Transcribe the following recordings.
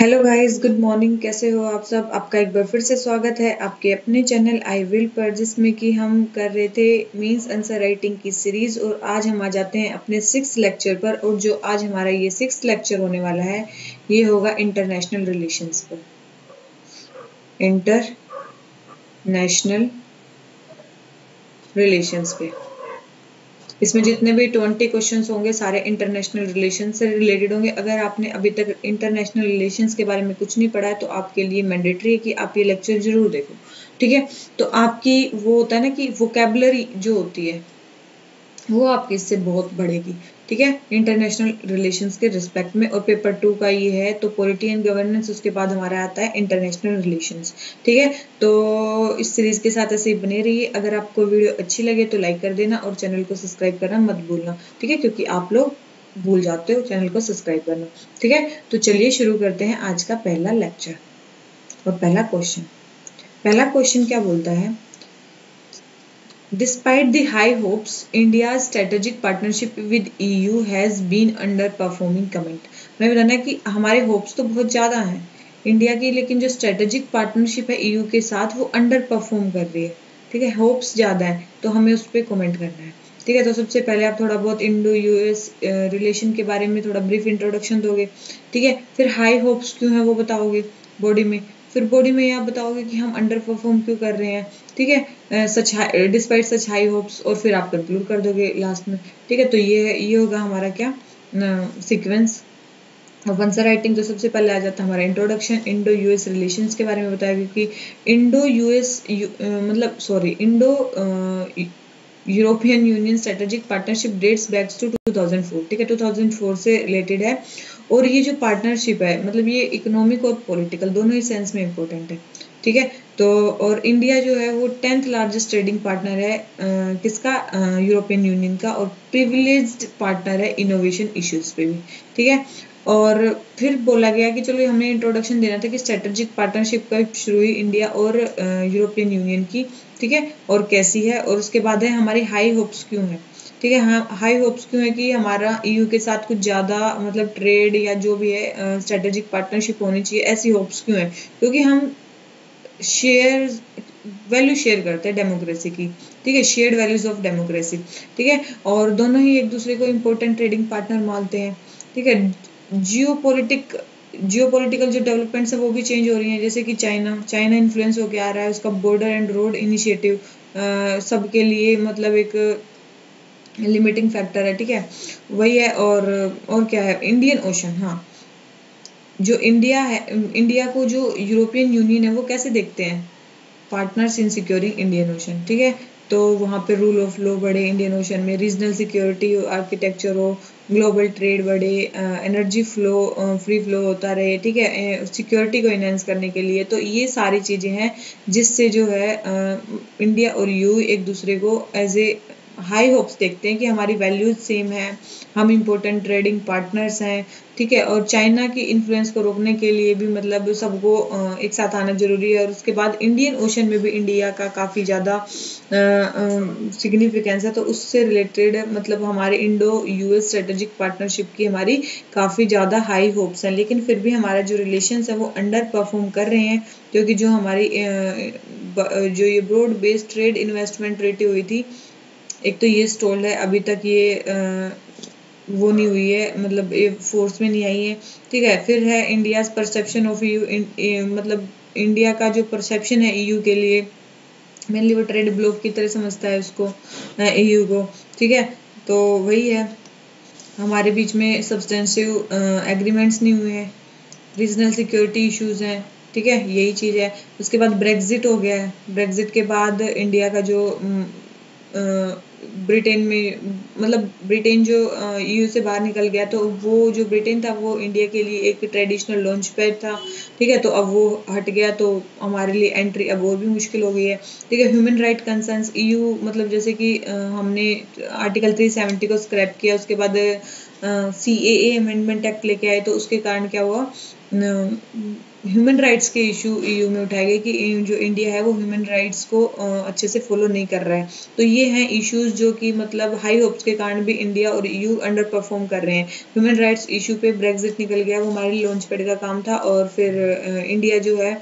Hello guys, good morning. कैसे हो आप सब? आपका एक बार फिर से स्वागत है आपके अपने चैनल आई विल पर, जिसमें कि हम कर रहे थे मींस आंसर राइटिंग की सीरीज। और आज हम आ जाते हैं अपने 6th लेक्चर पर। और जो आज हमारा ये 6th लेक्चर होने वाला है ये होगा इंटरनेशनल रिलेशंस पर। इंटरनेशनल रिलेशंस पे इसमें जितने भी 20 क्वेश्चंस होंगे सारे इंटरनेशनल रिलेशन से रिलेटेड होंगे। अगर आपने अभी तक इंटरनेशनल रिलेशंस के बारे में कुछ नहीं पढ़ा है तो आपके लिए मैंडेटरी है कि आप ये लेक्चर जरूर देखो, ठीक है। तो आपकी वो होता है ना कि वोकैबुलरी जो होती है वो आपकी इससे बहुत बढ़ेगी, ठीक है, इंटरनेशनल रिलेशंस के रिस्पेक्ट में। और पेपर 2 का ये है तो पॉलिटी एंड गवर्नेंस, उसके बाद हमारा आता है इंटरनेशनल रिलेशंस, ठीक है। तो इस सीरीज के साथ ऐसे ही बने रहिए। अगर आपको वीडियो अच्छी लगे तो लाइक कर देना और चैनल को सब्सक्राइब करना मत भूलना, ठीक है, क्योंकि आप लोग भूल जाते हो चैनल को सब्सक्राइब करना, ठीक है। तो चलिए शुरू करते हैं आज का पहला लेक्चर। और पहला क्वेश्चन क्या बोलता है? Despite the high hopes, India's strategic partnership with EU has been underperforming. Comment मैं बताना है कि हमारे होप्स तो बहुत ज़्यादा हैं इंडिया की, लेकिन जो स्ट्रेटेजिक पार्टनरशिप है EU के साथ वो अंडर परफॉर्म कर रही है, ठीक है। होप्स ज़्यादा है तो हमें उस पर कमेंट करना है, ठीक है। तो सबसे पहले आप थोड़ा बहुत इंडो यूएस रिलेशन के बारे में थोड़ा ब्रीफ इंट्रोडक्शन दोगे, ठीक है। फिर हाई होप्स क्यों है वो बताओगे बॉडी में। फिर बॉडी में आप बताओगे कि हम अंडर परफॉर्म क्यों कर रहे हैं, ठीक है, सच डिस्पाइट सच हाई होप्स। और फिर आप कंक्लूड कर दोगे लास्ट में, ठीक है। तो ये होगा हमारा क्या सीक्वेंस ऑफ आंसर राइटिंग। तो सबसे पहले आ जाता है हमारा इंट्रोडक्शन। इंडो यूएस रिलेशंस के बारे में बताया, क्योंकि Indo US Indo European Union strategic partnership dates backs to 2004, ठीक है, 2004 से रिलेटेड है। और ये जो पार्टनरशिप है मतलब ये इकोनॉमिक और पॉलिटिकल दोनों ही सेंस में इम्पोर्टेंट है, ठीक है। तो और इंडिया जो है वो 10th लार्जेस्ट ट्रेडिंग पार्टनर है किसका, यूरोपियन यूनियन का। और प्रिविलेज्ड पार्टनर है इनोवेशन इश्यूज पे भी, ठीक है। और फिर बोला गया कि चलो हमने इंट्रोडक्शन देना था कि स्ट्रेटेजिक पार्टनरशिप कब शुरू हुई इंडिया और यूरोपियन यूनियन की, ठीक है, और कैसी है। और उसके बाद है हमारी हाई होप्स क्यों है, ठीक है। हाँ, हाई होप्स क्यों है कि हमारा EU के साथ कुछ ज़्यादा मतलब ट्रेड या जो भी है स्ट्रेटेजिक पार्टनरशिप होनी चाहिए, ऐसी होप्स क्यों है? क्योंकि हम वैल्यू शेयर करते हैं डेमोक्रेसी की, ठीक है, शेयर्ड वैल्यूज ऑफ डेमोक्रेसी, ठीक है। और दोनों ही एक दूसरे को इम्पोर्टेंट ट्रेडिंग पार्टनर मानते हैं, ठीक है। जियोपॉलिटिकल जो डेवलपमेंट्स है वो भी चेंज हो रही हैं, जैसे कि चाइना इन्फ्लुएंस होकर आ रहा है, उसका बॉर्डर एंड रोड इनिशिएटिव सबके लिए मतलब एक लिमिटिंग फैक्टर है, ठीक है, वही है। और क्या है, इंडियन ओशन। हाँ, जो इंडिया है, इंडिया को जो यूरोपियन यूनियन है वो कैसे देखते हैं, partners in securing Indian ocean, ठीक है। तो वहाँ पे रूल ऑफ लॉ बढ़े इंडियन ओशन में, रीजनल सिक्योरिटी आर्किटेक्चर हो, ग्लोबल ट्रेड बढ़े, एनर्जी फ्लो फ्री फ्लो होता रहे, ठीक है, सिक्योरिटी को इनहेंस करने के लिए। तो ये सारी चीज़ें हैं जिससे जो है इंडिया और EU एक दूसरे को एज ए हाई होप्स देखते हैं कि हमारी वैल्यूज सेम है, हम इम्पोर्टेंट ट्रेडिंग पार्टनर्स हैं, ठीक है। और चाइना की इन्फ्लुएंस को रोकने के लिए भी मतलब सबको एक साथ आना जरूरी है। और उसके बाद इंडियन ओशन में भी इंडिया का काफ़ी ज़्यादा सिग्निफिकेंस है, तो उससे रिलेटेड मतलब हमारे इंडो US स्ट्रेटेजिक पार्टनरशिप की हमारी काफ़ी ज़्यादा हाई होप्स हैं। लेकिन फिर भी हमारा जो रिलेशंस है वो अंडर परफॉर्म कर रहे हैं, क्योंकि जो हमारी जो ये broad based trade investment treaty हुई थी, एक तो ये स्टॉल्ड है, अभी तक ये वो नहीं हुई है, मतलब ये फोर्स में नहीं आई है, ठीक है। फिर है इंडियाज परसेप्शन ऑफ EU, मतलब इंडिया का जो परसेप्शन है EU के लिए, मेनली वो ट्रेड ब्लॉक की तरह समझता है उसको EU को, ठीक है। तो वही है, हमारे बीच में सब्सटेंसिव एग्रीमेंट्स नहीं हुए हैं, रीजनल सिक्योरिटी इश्यूज हैं, ठीक है, यही चीज़ है। उसके बाद ब्रेग्जिट हो गया है, ब्रेग्जिट के बाद इंडिया का जो ब्रिटेन में मतलब ब्रिटेन जो EU से बाहर निकल गया, तो वो जो ब्रिटेन था वो इंडिया के लिए एक ट्रेडिशनल लॉन्च पैड था, ठीक है। तो अब वो हट गया तो हमारे लिए एंट्री अब और भी मुश्किल हो गई है, ठीक है। ह्यूमन राइट कंसर्न्स EU मतलब जैसे कि हमने आर्टिकल 370 को स्क्रैप किया, उसके बाद CAA अमेंडमेंट एक्ट लेके आए, तो उसके कारण क्या हुआ, ह्यूमन राइट्स के इशू ईयू में उठाए गए कि जो इंडिया है वो ह्यूमन राइट्स को अच्छे से फॉलो नहीं कर रहा है। तो ये हैं इश्यूज जो कि मतलब हाई होप्स के कारण भी इंडिया और ईयू अंडर परफॉर्म कर रहे हैं। ह्यूमन राइट्स इशू पे ब्रेग्जिट निकल गया, वो हमारे लॉन्च पैड का काम था, और फिर इंडिया जो है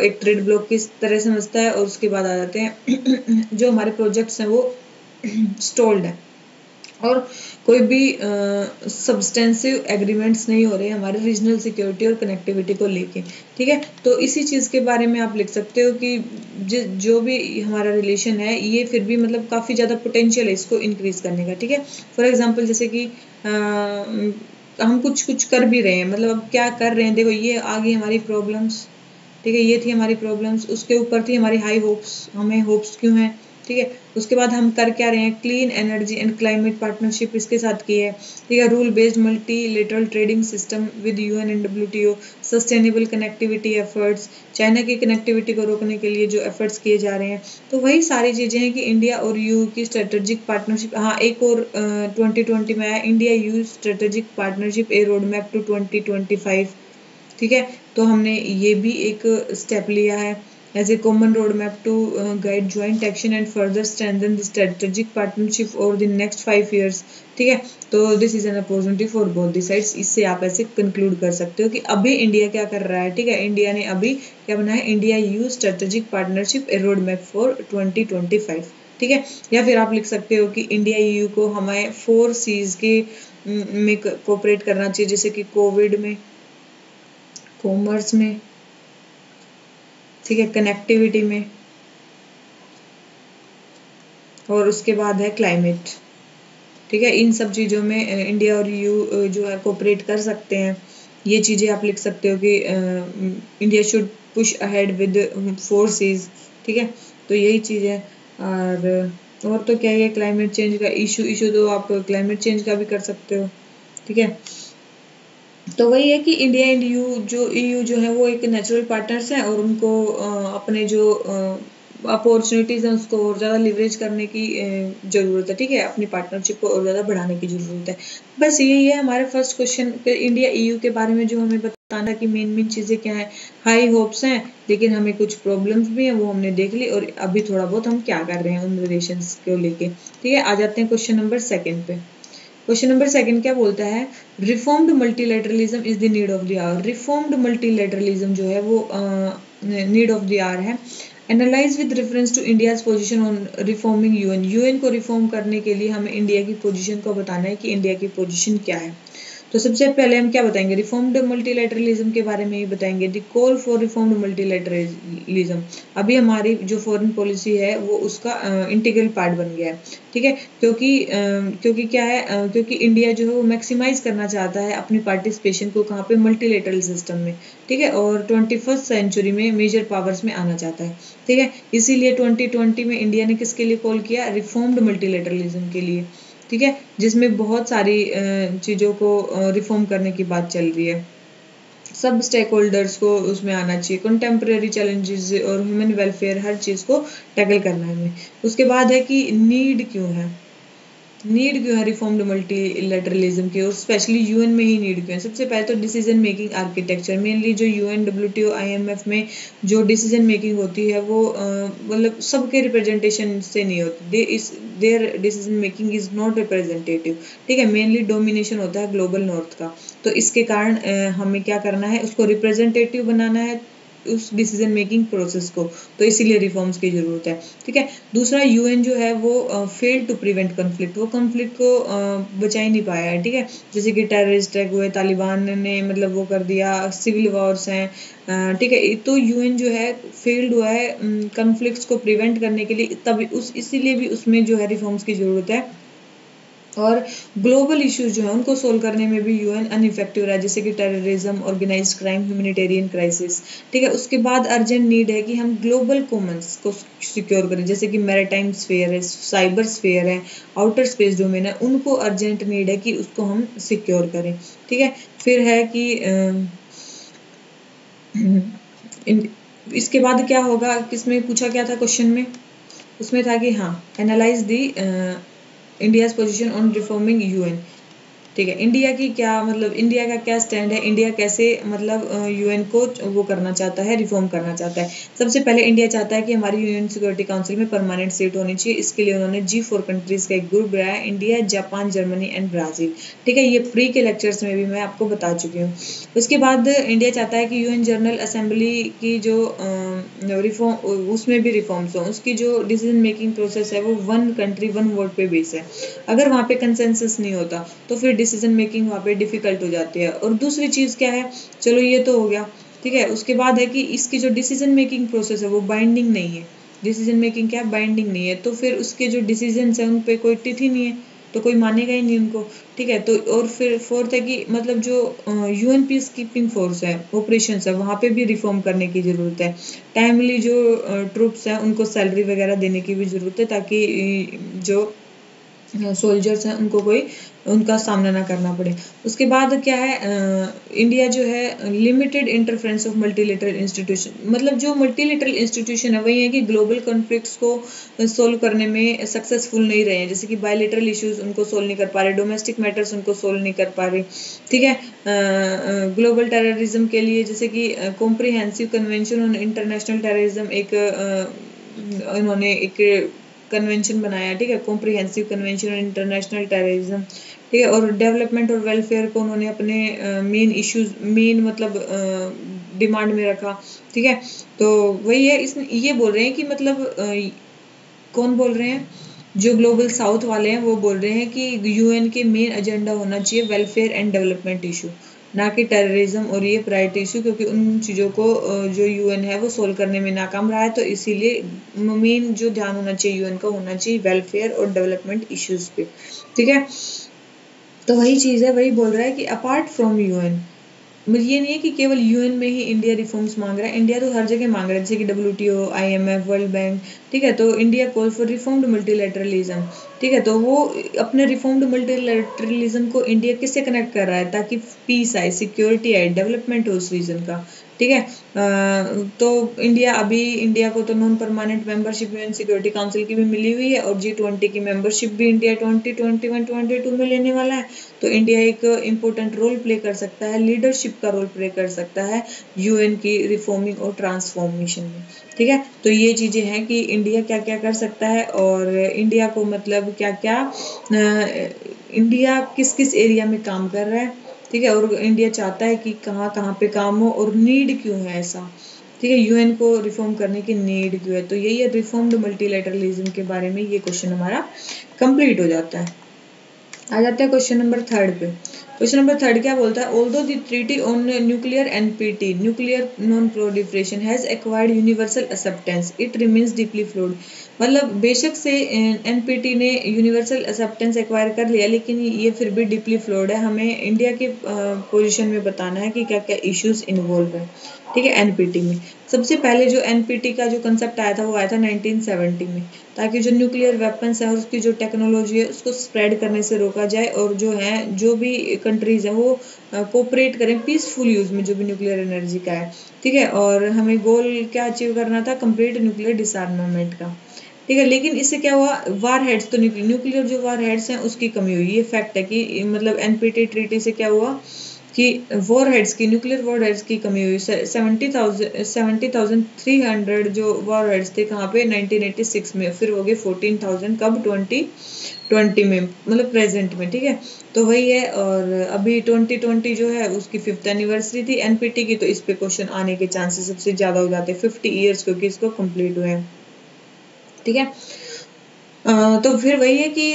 एक ट्रेड ब्लॉक की तरह समझता है, और उसके बाद आ जाते हैं जो हमारे प्रोजेक्ट्स हैं वो स्टॉल्ड है, और कोई भी सब्सटेंसिव एग्रीमेंट्स नहीं हो रहे हमारे रीजनल सिक्योरिटी और कनेक्टिविटी को लेके। ठीक है, तो इसी चीज़ के बारे में आप लिख सकते हो कि जो भी हमारा रिलेशन है ये फिर भी मतलब काफ़ी ज़्यादा पोटेंशियल है इसको इंक्रीज करने का। ठीक है, फॉर एग्जांपल जैसे कि हम कुछ कर भी रहे हैं, मतलब अब क्या कर रहे हैं, देखो ये आ गई हमारी प्रॉब्लम्स। ठीक है, ये थी हमारी प्रॉब्लम्स, उसके ऊपर थी हमारी हाई होप्स। हमें होप्स क्यों हैं? ठीक है, उसके बाद हम कर क्या रहे हैं, clean energy and climate partnership इसके साथ की है। ठीक है, rule based multilateral trading system with UN and WTO, sustainable connectivity efforts, China की कनेक्टिविटी को रोकने के लिए जो एफर्ट्स किए जा रहे हैं। तो वही सारी चीज़ें हैं कि इंडिया और यू की स्ट्रेटेजिक पार्टनरशिप। हाँ, एक और 2020 में आया, India EU strategic partnership a road map to 2025। ठीक है, तो हमने ये भी एक स्टेप लिया है as a common road map to guide joint action and further strengthen the strategic partnership over the next 5 years। ठीक है, तो this is an opportunity for both the sides. इससे आप ऐसे कंक्लूड कर सकते हो कि अभी इंडिया क्या कर रहा है। ठीक है, इंडिया ने अभी क्या बनाया, India EU strategic partnership a road map for 2025। ठीक है, या फिर आप लिख सकते हो कि इंडिया यू को हमें 4 C's के में कोऑपरेट करना चाहिए, जैसे कि कोविड में, कॉमर्स में, ठीक है, कनेक्टिविटी में, और उसके बाद है क्लाइमेट। ठीक है, इन सब चीज़ों में इंडिया और यू जो है कोऑपरेट कर सकते हैं। ये चीज़ें आप लिख सकते हो कि India should push ahead with 4 C's। ठीक है, तो यही चीज़ है। और तो क्या है, क्लाइमेट चेंज का इशू तो आप क्लाइमेट चेंज का भी कर सकते हो। ठीक है, तो वही है कि इंडिया एंड ईयू जो है वो एक नेचुरल पार्टनर्स हैं, और उनको अपने जो अपॉर्चुनिटीज़ हैं उसको और ज़्यादा लिवरेज करने की ज़रूरत है। ठीक है, अपनी पार्टनरशिप को और ज़्यादा बढ़ाने की ज़रूरत है। बस यही है हमारे फर्स्ट क्वेश्चन पे इंडिया ईयू के बारे में जो हमें बताना कि मेन चीज़ें क्या हैं। हाई होप्स हैं, लेकिन हमें कुछ प्रॉब्लम्स भी हैं, वो हमने देख ली, और अभी थोड़ा बहुत हम क्या कर रहे हैं उन रिलेशंस को लेके। ठीक है, आ जाते हैं क्वेश्चन नंबर 2 पे। क्वेश्चन नंबर 2 क्या बोलता है, reformed multilateralism is the need of the hour. Reformed multilateralism जो है वो नीड ऑफ द आवर है। Analyse with reference to India's position on reforming UN. UN को रिफॉर्म करने के लिए हमें इंडिया की पोजीशन को बताना है कि इंडिया की पोजीशन क्या है। तो सबसे पहले हम क्या बताएंगे, रिफॉर्म्ड मल्टीलेटरलिज्म के बारे में ही बताएंगे। The call for reformed multilateralism, अभी हमारी जो फॉरेन पॉलिसी है वो उसका इंटीग्रल पार्ट बन गया है। ठीक है, क्योंकि क्या है, क्योंकि इंडिया जो है वो मैक्सिमाइज करना चाहता है अपनी पार्टिसिपेशन को, कहाँ पे, मल्टीलेटरल सिस्टम में। ठीक है, और 21st सेंचुरी में मेजर पावर्स में आना चाहता है। ठीक है, इसीलिए 2020 में इंडिया ने किसके लिए कॉल किया, रिफॉर्म्ड मल्टीलेटरलिज्म के लिए। ठीक है, जिसमें बहुत सारी चीज़ों को रिफॉर्म करने की बात चल रही है। सब स्टेक होल्डर्स को उसमें आना चाहिए, कंटेम्प्रेरी चैलेंजेस और ह्यूमन वेलफेयर, हर चीज़ को टैकल करना है हमें। उसके बाद है कि नीड क्यों है, नीड क्यों है रिफॉर्म्ड मल्टीलेटरलिज्म की, और स्पेशली यूएन में ही नीड क्यों है। सबसे पहले तो डिसीजन मेकिंग आर्किटेक्चर, मेनली जो यूएन, डब्ल्यूटीओ, आईएमएफ में जो डिसीजन मेकिंग होती है वो मतलब सबके रिप्रेजेंटेशन से नहीं होती, there decision making is not representative. ठीक है, मेनली डोमिनेशन होता है ग्लोबल नॉर्थ का। तो इसके कारण हमें क्या करना है, उसको रिप्रेजेंटेटिव बनाना है उस डिसीजन मेकिंग प्रोसेस को, तो इसीलिए रिफॉर्म्स की जरूरत है। ठीक है, दूसरा, यूएन जो है वो फेल टू प्रिवेंट कॉन्फ्लिक्ट, वो कॉन्फ्लिक्ट को बचा ही नहीं पाया है। ठीक है, जैसे कि टेररिस्ट अटैक हुए, तालिबान ने मतलब वो कर दिया, सिविल वॉर्स हैं। ठीक है, तो यूएन जो है फेल्ड हुआ है कॉन्फ्लिक्ट्स को प्रिवेंट करने के लिए, तभी इसीलिए भी उसमें जो है रिफॉर्म्स की जरूरत है। और ग्लोबल इश्यूज जो है उनको सोल्व करने में भी यूएन अनइफेक्टिव रहा है, जैसे कि terrorism, organised crime, humanitarian crisis. ठीक है, उसके बाद अर्जेंट नीड है कि हम ग्लोबल कॉमन्स को सिक्योर करें, जैसे कि मैरीटाइम स्फीयर है, साइबर स्फीयर है, आउटर स्पेस डोमेन है, उनको अर्जेंट नीड है कि उसको हम सिक्योर करें। ठीक है, फिर है कि इसके बाद क्या होगा, किसमें पूछा क्या था क्वेश्चन में, उसमें था कि हाँ, analyse the India's position on reforming UN. ठीक है। इंडिया की क्या मतलब इंडिया का क्या स्टैंड है, इंडिया कैसे मतलब यूएन को वो करना चाहता है, रिफॉर्म करना चाहता है। सबसे पहले इंडिया चाहता है कि हमारी यूएन सिक्योरिटी काउंसिल में परमानेंट सीट होनी चाहिए। इसके लिए उन्होंने G4 कंट्रीज का एक ग्रुप बनाया, India, Japan, Germany and Brazil. ठीक है, ये प्री के लेक्चर्स में भी मैं आपको बता चुकी हूँ। उसके बाद इंडिया चाहता है कि यूएन जनरल असेंबली की जो रिफॉर्म, उसमें भी रिफॉर्म्स हो, उसकी जो डिसीजन मेकिंग प्रोसेस है वो वन कंट्री वन वोट पे बेस है। अगर वहाँ पे कंसेंसस नहीं होता तो फिर डिसीजन मेकिंग वहाँ पे डिफिकल्ट हो जाती है। और दूसरी चीज़ क्या है, चलो ये तो हो गया, ठीक है। उसके बाद है कि इसकी जो डिसीजन मेकिंग प्रोसेस है वो बाइंडिंग नहीं है। डिसीजन मेकिंग क्या बाइंडिंग नहीं है, तो फिर उसके जो डिसीजंस हैं उन पे कोई तिथि ही नहीं है, तो कोई मानेगा ही नहीं उनको। ठीक है, तो और फिर फोर्थ है कि मतलब जो यूएन पीस कीपिंग फोर्स है, ऑपरेशंस है, वहाँ पे भी रिफॉर्म करने की ज़रूरत है। टाइमली जो ट्रूप्स हैं उनको सैलरी वगैरह देने की भी ज़रूरत है, ताकि जो सोल्जर्स हैं उनको कोई उनका सामना ना करना पड़े। उसके बाद क्या है, इंडिया जो है limited interference of multilateral institution, मतलब जो मल्टीलेटरल इंस्टीट्यूशन है वही है कि ग्लोबल कॉन्फ्लिक्ट्स को सोल्व करने में सक्सेसफुल नहीं रहे हैं। जैसे कि बायलेटरल इश्यूज उनको सोल्व नहीं कर पा रहे, डोमेस्टिक मैटर्स उनको सोल्व नहीं कर पा रहे। ठीक है, ग्लोबल टेररिज्म के लिए जैसे कि comprehensive convention on international terrorism इन्होंने एक कन्वेंशन बनाया। ठीक है, comprehensive convention on international terrorism. ठीक है, और डेवलपमेंट और वेलफेयर को उन्होंने अपने मेन इश्यूज, मेन मतलब डिमांड में रखा। ठीक है, तो वही है, इसमें ये बोल रहे हैं कि मतलब कौन बोल रहे हैं, जो ग्लोबल साउथ वाले हैं वो बोल रहे हैं कि यूएन के मेन एजेंडा होना चाहिए वेलफेयर एंड डेवलपमेंट इशू, ना कि टेररिज्म और ये प्रायोरिटी इशू, क्योंकि उन चीज़ों को जो यूएन है वो सोल्व करने में नाकाम रहा है। तो इसीलिए मेन जो ध्यान होना चाहिए यूएन का होना चाहिए वेलफेयर और डेवलपमेंट इश्यूज पे। ठीक है, तो वही चीज़ है, वही बोल रहा है कि अपार्ट फ्रॉम यूएन, ये नहीं है कि केवल यूएन में ही इंडिया रिफॉर्म्स मांग रहा है, इंडिया तो हर जगह मांग रहा है, जैसे कि WTO, IMF, वर्ल्ड बैंक। ठीक है, तो India call for reformed multilateralism. ठीक है, तो वो अपने रिफॉर्म्ड मल्टीलेटरलिज्म को इंडिया किससे कनेक्ट कर रहा है, ताकि पीस आए, सिक्योरिटी आए, डेवलपमेंट हो उस रीजन का। ठीक है, तो इंडिया को तो non permanent membership UN security council की भी मिली हुई है, और G20 की मेंबरशिप भी इंडिया 2021-22 में लेने वाला है। तो इंडिया एक इम्पोर्टेंट रोल प्ले कर सकता है, लीडरशिप का रोल प्ले कर सकता है यूएन की रिफॉर्मिंग और ट्रांसफॉर्मेशन में। ठीक है, तो ये चीज़ें हैं कि इंडिया क्या क्या कर सकता है, और इंडिया को मतलब क्या क्या इंडिया किस किस एरिया में काम कर रहा है। ठीक है, और इंडिया चाहता है कि कहाँ कहाँ पे काम हो, और नीड क्यों है ऐसा। ठीक है, यूएन को रिफॉर्म करने की नीड क्यों है, तो यही है रिफॉर्म्ड मल्टीलेटरलिज्म के बारे में। ये क्वेश्चन हमारा कंप्लीट हो जाता है। आ जाते हैं क्वेश्चन नंबर 3 पे। क्वेश्चन नंबर 3 क्या बोलता है, although the treaty on nuclear NPT, nuclear non proliferation, has acquired universal acceptance, it remains deeply fluid. मतलब बेशक से NPT ने यूनिवर्सल एक्सेप्टेंस एक्वायर कर लिया, लेकिन ये फिर भी डीपली फ्लूइड है। हमें इंडिया के पोजीशन में बताना है कि क्या क्या इश्यूज इन्वॉल्व है। ठीक है, NPT में सबसे पहले जो NPT का जो कंसेप्ट आया था वो आया था 1970 में, ताकि जो न्यूक्लियर वेपन्स है और उसकी जो टेक्नोलॉजी है उसको स्प्रेड करने से रोका जाए, और जो है जो भी कंट्रीज हैं वो कोऑपरेट करें पीसफुल यूज में जो भी न्यूक्लियर एनर्जी का है। ठीक है, और हमें गोल क्या अचीव करना था, कंप्लीट न्यूक्लियर डिसआर्मामेंट का। ठीक है, लेकिन इससे क्या हुआ, वार हेड्स तो न्यूक्लियर जो वार हेड्स हैं उसकी कमी हुई। ये फैक्ट है कि मतलब NPT ट्रीटी से क्या हुआ कि वॉर हेड्स की, न्यूक्लियर वॉर हेड्स की कमी हुई। 70,300 जो वॉर हेड्स थे कहाँ पे, 1986 में, फिर हो गए 14,000 कब, 2020 में, मतलब प्रेजेंट में। ठीक है, तो वही है, और अभी 2020 जो है उसकी 5th एनिवर्सरी थी NPT की, तो इस पे क्वेश्चन आने के चांसेस सबसे ज़्यादा हो जाते हैं, 50 ईयर्स क्योंकि इसको कंप्लीट हुए हैं। ठीक है, तो फिर वही है कि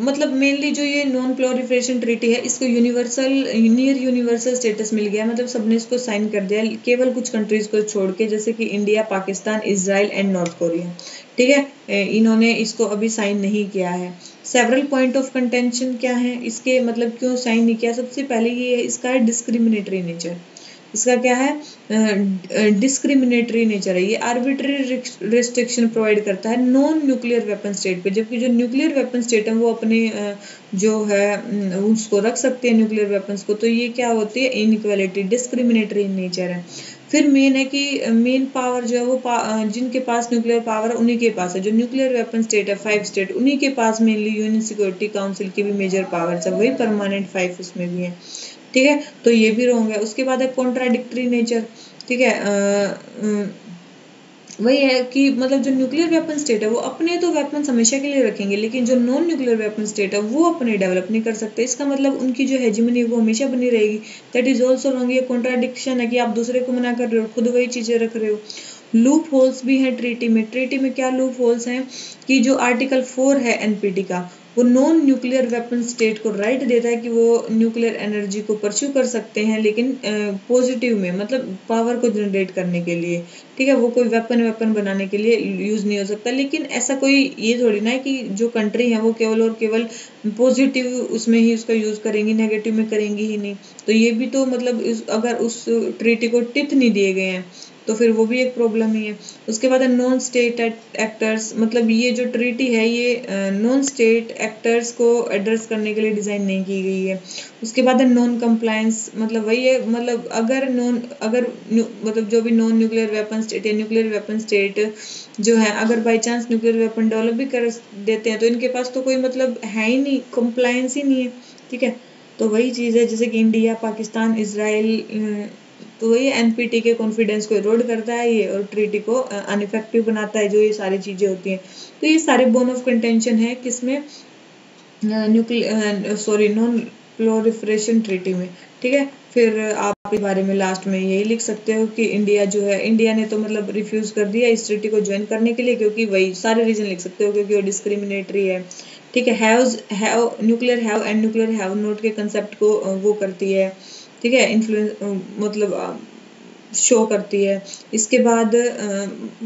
मतलब मेनली जो ये नॉन प्रोलिफरेशन ट्रीटी है इसको यूनिवर्सल, नियर यूनिवर्सल स्टेटस मिल गया, मतलब सबने इसको साइन कर दिया, केवल कुछ कंट्रीज को छोड़ के, जैसे कि India, Pakistan, Israel and north Korea. ठीक है, इन्होंने इसको अभी साइन नहीं किया है। सेवरल पॉइंट ऑफ कंटेंशन क्या है इसके, मतलब क्यों साइन नहीं किया, सबसे पहले ये है इसका है डिस्क्रिमिनेटरी नेचर। इसका क्या है, डिस्क्रिमिनेटरी नेचर है, ये आर्बिट्ररी रिस्ट्रिक्शन प्रोवाइड करता है नॉन न्यूक्लियर वेपन स्टेट पे, जबकि जो न्यूक्लियर वेपन स्टेट है वो अपने जो है उसको रख सकते हैं न्यूक्लियर वेपन्स को। तो ये क्या होती है, इनइक्वालिटी, डिस्क्रिमिनेटरी नेचर है। फिर मेन है कि मेन पावर जो है वो जिनके पास न्यूक्लियर पावर उन्हीं के पास है, जो न्यूक्लियर वेपन स्टेट है 5 स्टेट, उन्हीं के पास मेनली यूएन सिक्योरिटी काउंसिल की भी मेजर पावर है, वही परमानेंट 5 उसमें भी है। ठीक है, तो ये भी रॉन्ग है। उसके बाद है कॉन्ट्राडिक्टरी नेचर। ठीक है, वही है कि मतलब जो न्यूक्लियर वेपन स्टेट है वो अपने तो वेपन हमेशा के लिए रखेंगे, लेकिन जो नॉन न्यूक्लियर वेपन स्टेट है वो अपने डेवलप नहीं कर सकते। इसका मतलब उनकी जो हेजिमनी है वो हमेशा बनी रहेगी। That is also wrong. ये कॉन्ट्राडिक्शन है कि आप दूसरे को मना कर रहे हो, खुद वही चीजें रख रहे हो। लूप होल्स भी हैं ट्रीटी में। ट्रीटी में क्या लूप होल्स हैं कि जो आर्टिकल 4 है एनपीटी का, वो नॉन न्यूक्लियर वेपन स्टेट को राइट देता है कि वो न्यूक्लियर एनर्जी को परस्यू कर सकते हैं, लेकिन पॉजिटिव में, मतलब पावर को जनरेट करने के लिए। ठीक है, वो कोई वेपन बनाने के लिए यूज नहीं हो सकता। लेकिन ऐसा कोई ये थोड़ी ना है कि जो कंट्री है वो केवल और केवल पॉजिटिव उसमें ही उसका यूज करेंगी, नेगेटिव में करेंगी ही नहीं। तो ये भी तो मतलब अगर उस ट्रीटी को टिथ नहीं दिए गए हैं तो फिर वो भी एक प्रॉब्लम ही है। उसके बाद नॉन स्टेट एक्टर्स, मतलब ये जो ट्रीटी है ये नॉन स्टेट एक्टर्स को एड्रेस करने के लिए डिजाइन नहीं की गई है। उसके बाद नॉन कंप्लायंस, मतलब वही है, मतलब अगर मतलब जो भी नॉन न्यूक्लियर वेपन स्टेट या न्यूक्लियर वेपन स्टेट जो है अगर by chance nuclear weapon develop भी कर देते हैं तो इनके पास तो कोई मतलब है ही नहीं, कंप्लायंस ही नहीं है। ठीक है, तो वही चीज़ है जैसे कि इंडिया, पाकिस्तान, इसराइल, तो वही एनपीटी के कॉन्फिडेंस को इरोड करता है ये, और ट्रीटी को अनइफेक्टिव बनाता है, जो ये सारी चीजें होती हैं। तो ये सारे बोन ऑफ कंटेंशन है किसमें, नॉन प्रोलिफरेशन ट्रीटी में। ठीक है, फिर आप इस बारे में लास्ट में यही लिख सकते हो कि इंडिया जो है, इंडिया ने तो मतलब रिफ्यूज कर दिया इस ट्रीटी को ज्वाइन करने के लिए, क्योंकि वही सारे रीजन लिख सकते हो, क्योंकि वो डिस्क्रिमिनेटरी है। ठीक है, have nuclear have and nuclear have not के कंसेप्ट को वो करती है। ठीक है, इन्फ्लुएंस मतलब शो करती है। इसके बाद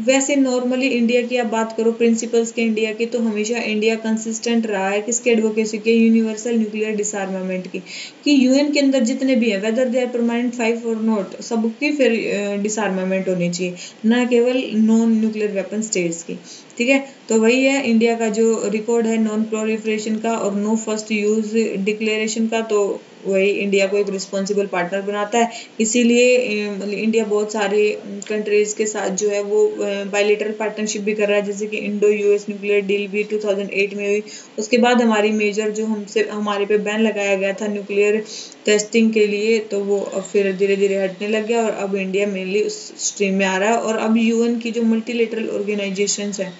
वैसे नॉर्मली इंडिया की आप बात करो प्रिंसिपल्स के इंडिया की, तो हमेशा इंडिया कंसिस्टेंट रहा है किसके एडवोकेसी के, यूनिवर्सल न्यूक्लियर डिसआर्मामेंट की, कि यूएन के अंदर जितने भी हैं वेदर दे आर परमानेंट 5 और नॉट, सबकी फिर डिसआर्मामेंट होनी चाहिए, ना केवल नॉन न्यूक्लियर वेपन स्टेट्स की। ठीक है, तो वही है इंडिया का जो रिकॉर्ड है नॉन प्रोलिफरेशन का और नो फर्स्ट यूज डिक्लेरेशन का, तो वही इंडिया को एक रिस्पॉन्सिबल पार्टनर बनाता है। इसीलिए मतलब इंडिया बहुत सारे कंट्रीज के साथ जो है वो बायलैटरल पार्टनरशिप भी कर रहा है, जैसे कि इंडो यूएस न्यूक्लियर डील भी 2008 में हुई। उसके बाद हमारी मेजर जो हमारे पे बैन लगाया गया था न्यूक्लियर टेस्टिंग के लिए, तो वो अब फिर धीरे धीरे हटने लग गया और अब इंडिया मेनली उस स्ट्रीम में आ रहा है। और अब यूएन की जो मल्टीलेटरल ऑर्गेनाइजेशंस हैं,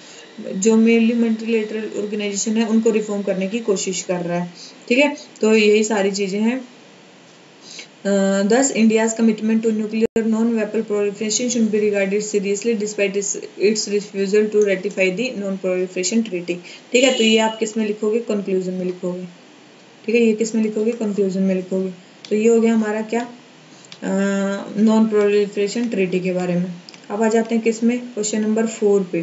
जो मेनली मल्टीलेटरल ऑर्गेनाइजेशन है, उनको रिफॉर्म करने की कोशिश कर रहा है। ठीक है, तो यही सारी चीजें हैं। Thus, India's commitment to nuclear non-weapon proliferation should be regarded seriously despite its refusal to ratify the non-proliferation treaty. ठीक है, तो ये आप किस में लिखोगे, कंक्लूजन में लिखोगे। ठीक है, ये किस में लिखोगे, कंक्लूजन में लिखोगे। तो ये हो गया हमारा क्या, नॉन प्रोलिफरेशन ट्रीटी के बारे में। अब आ जाते हैं किस में, क्वेश्चन नंबर 4 पे।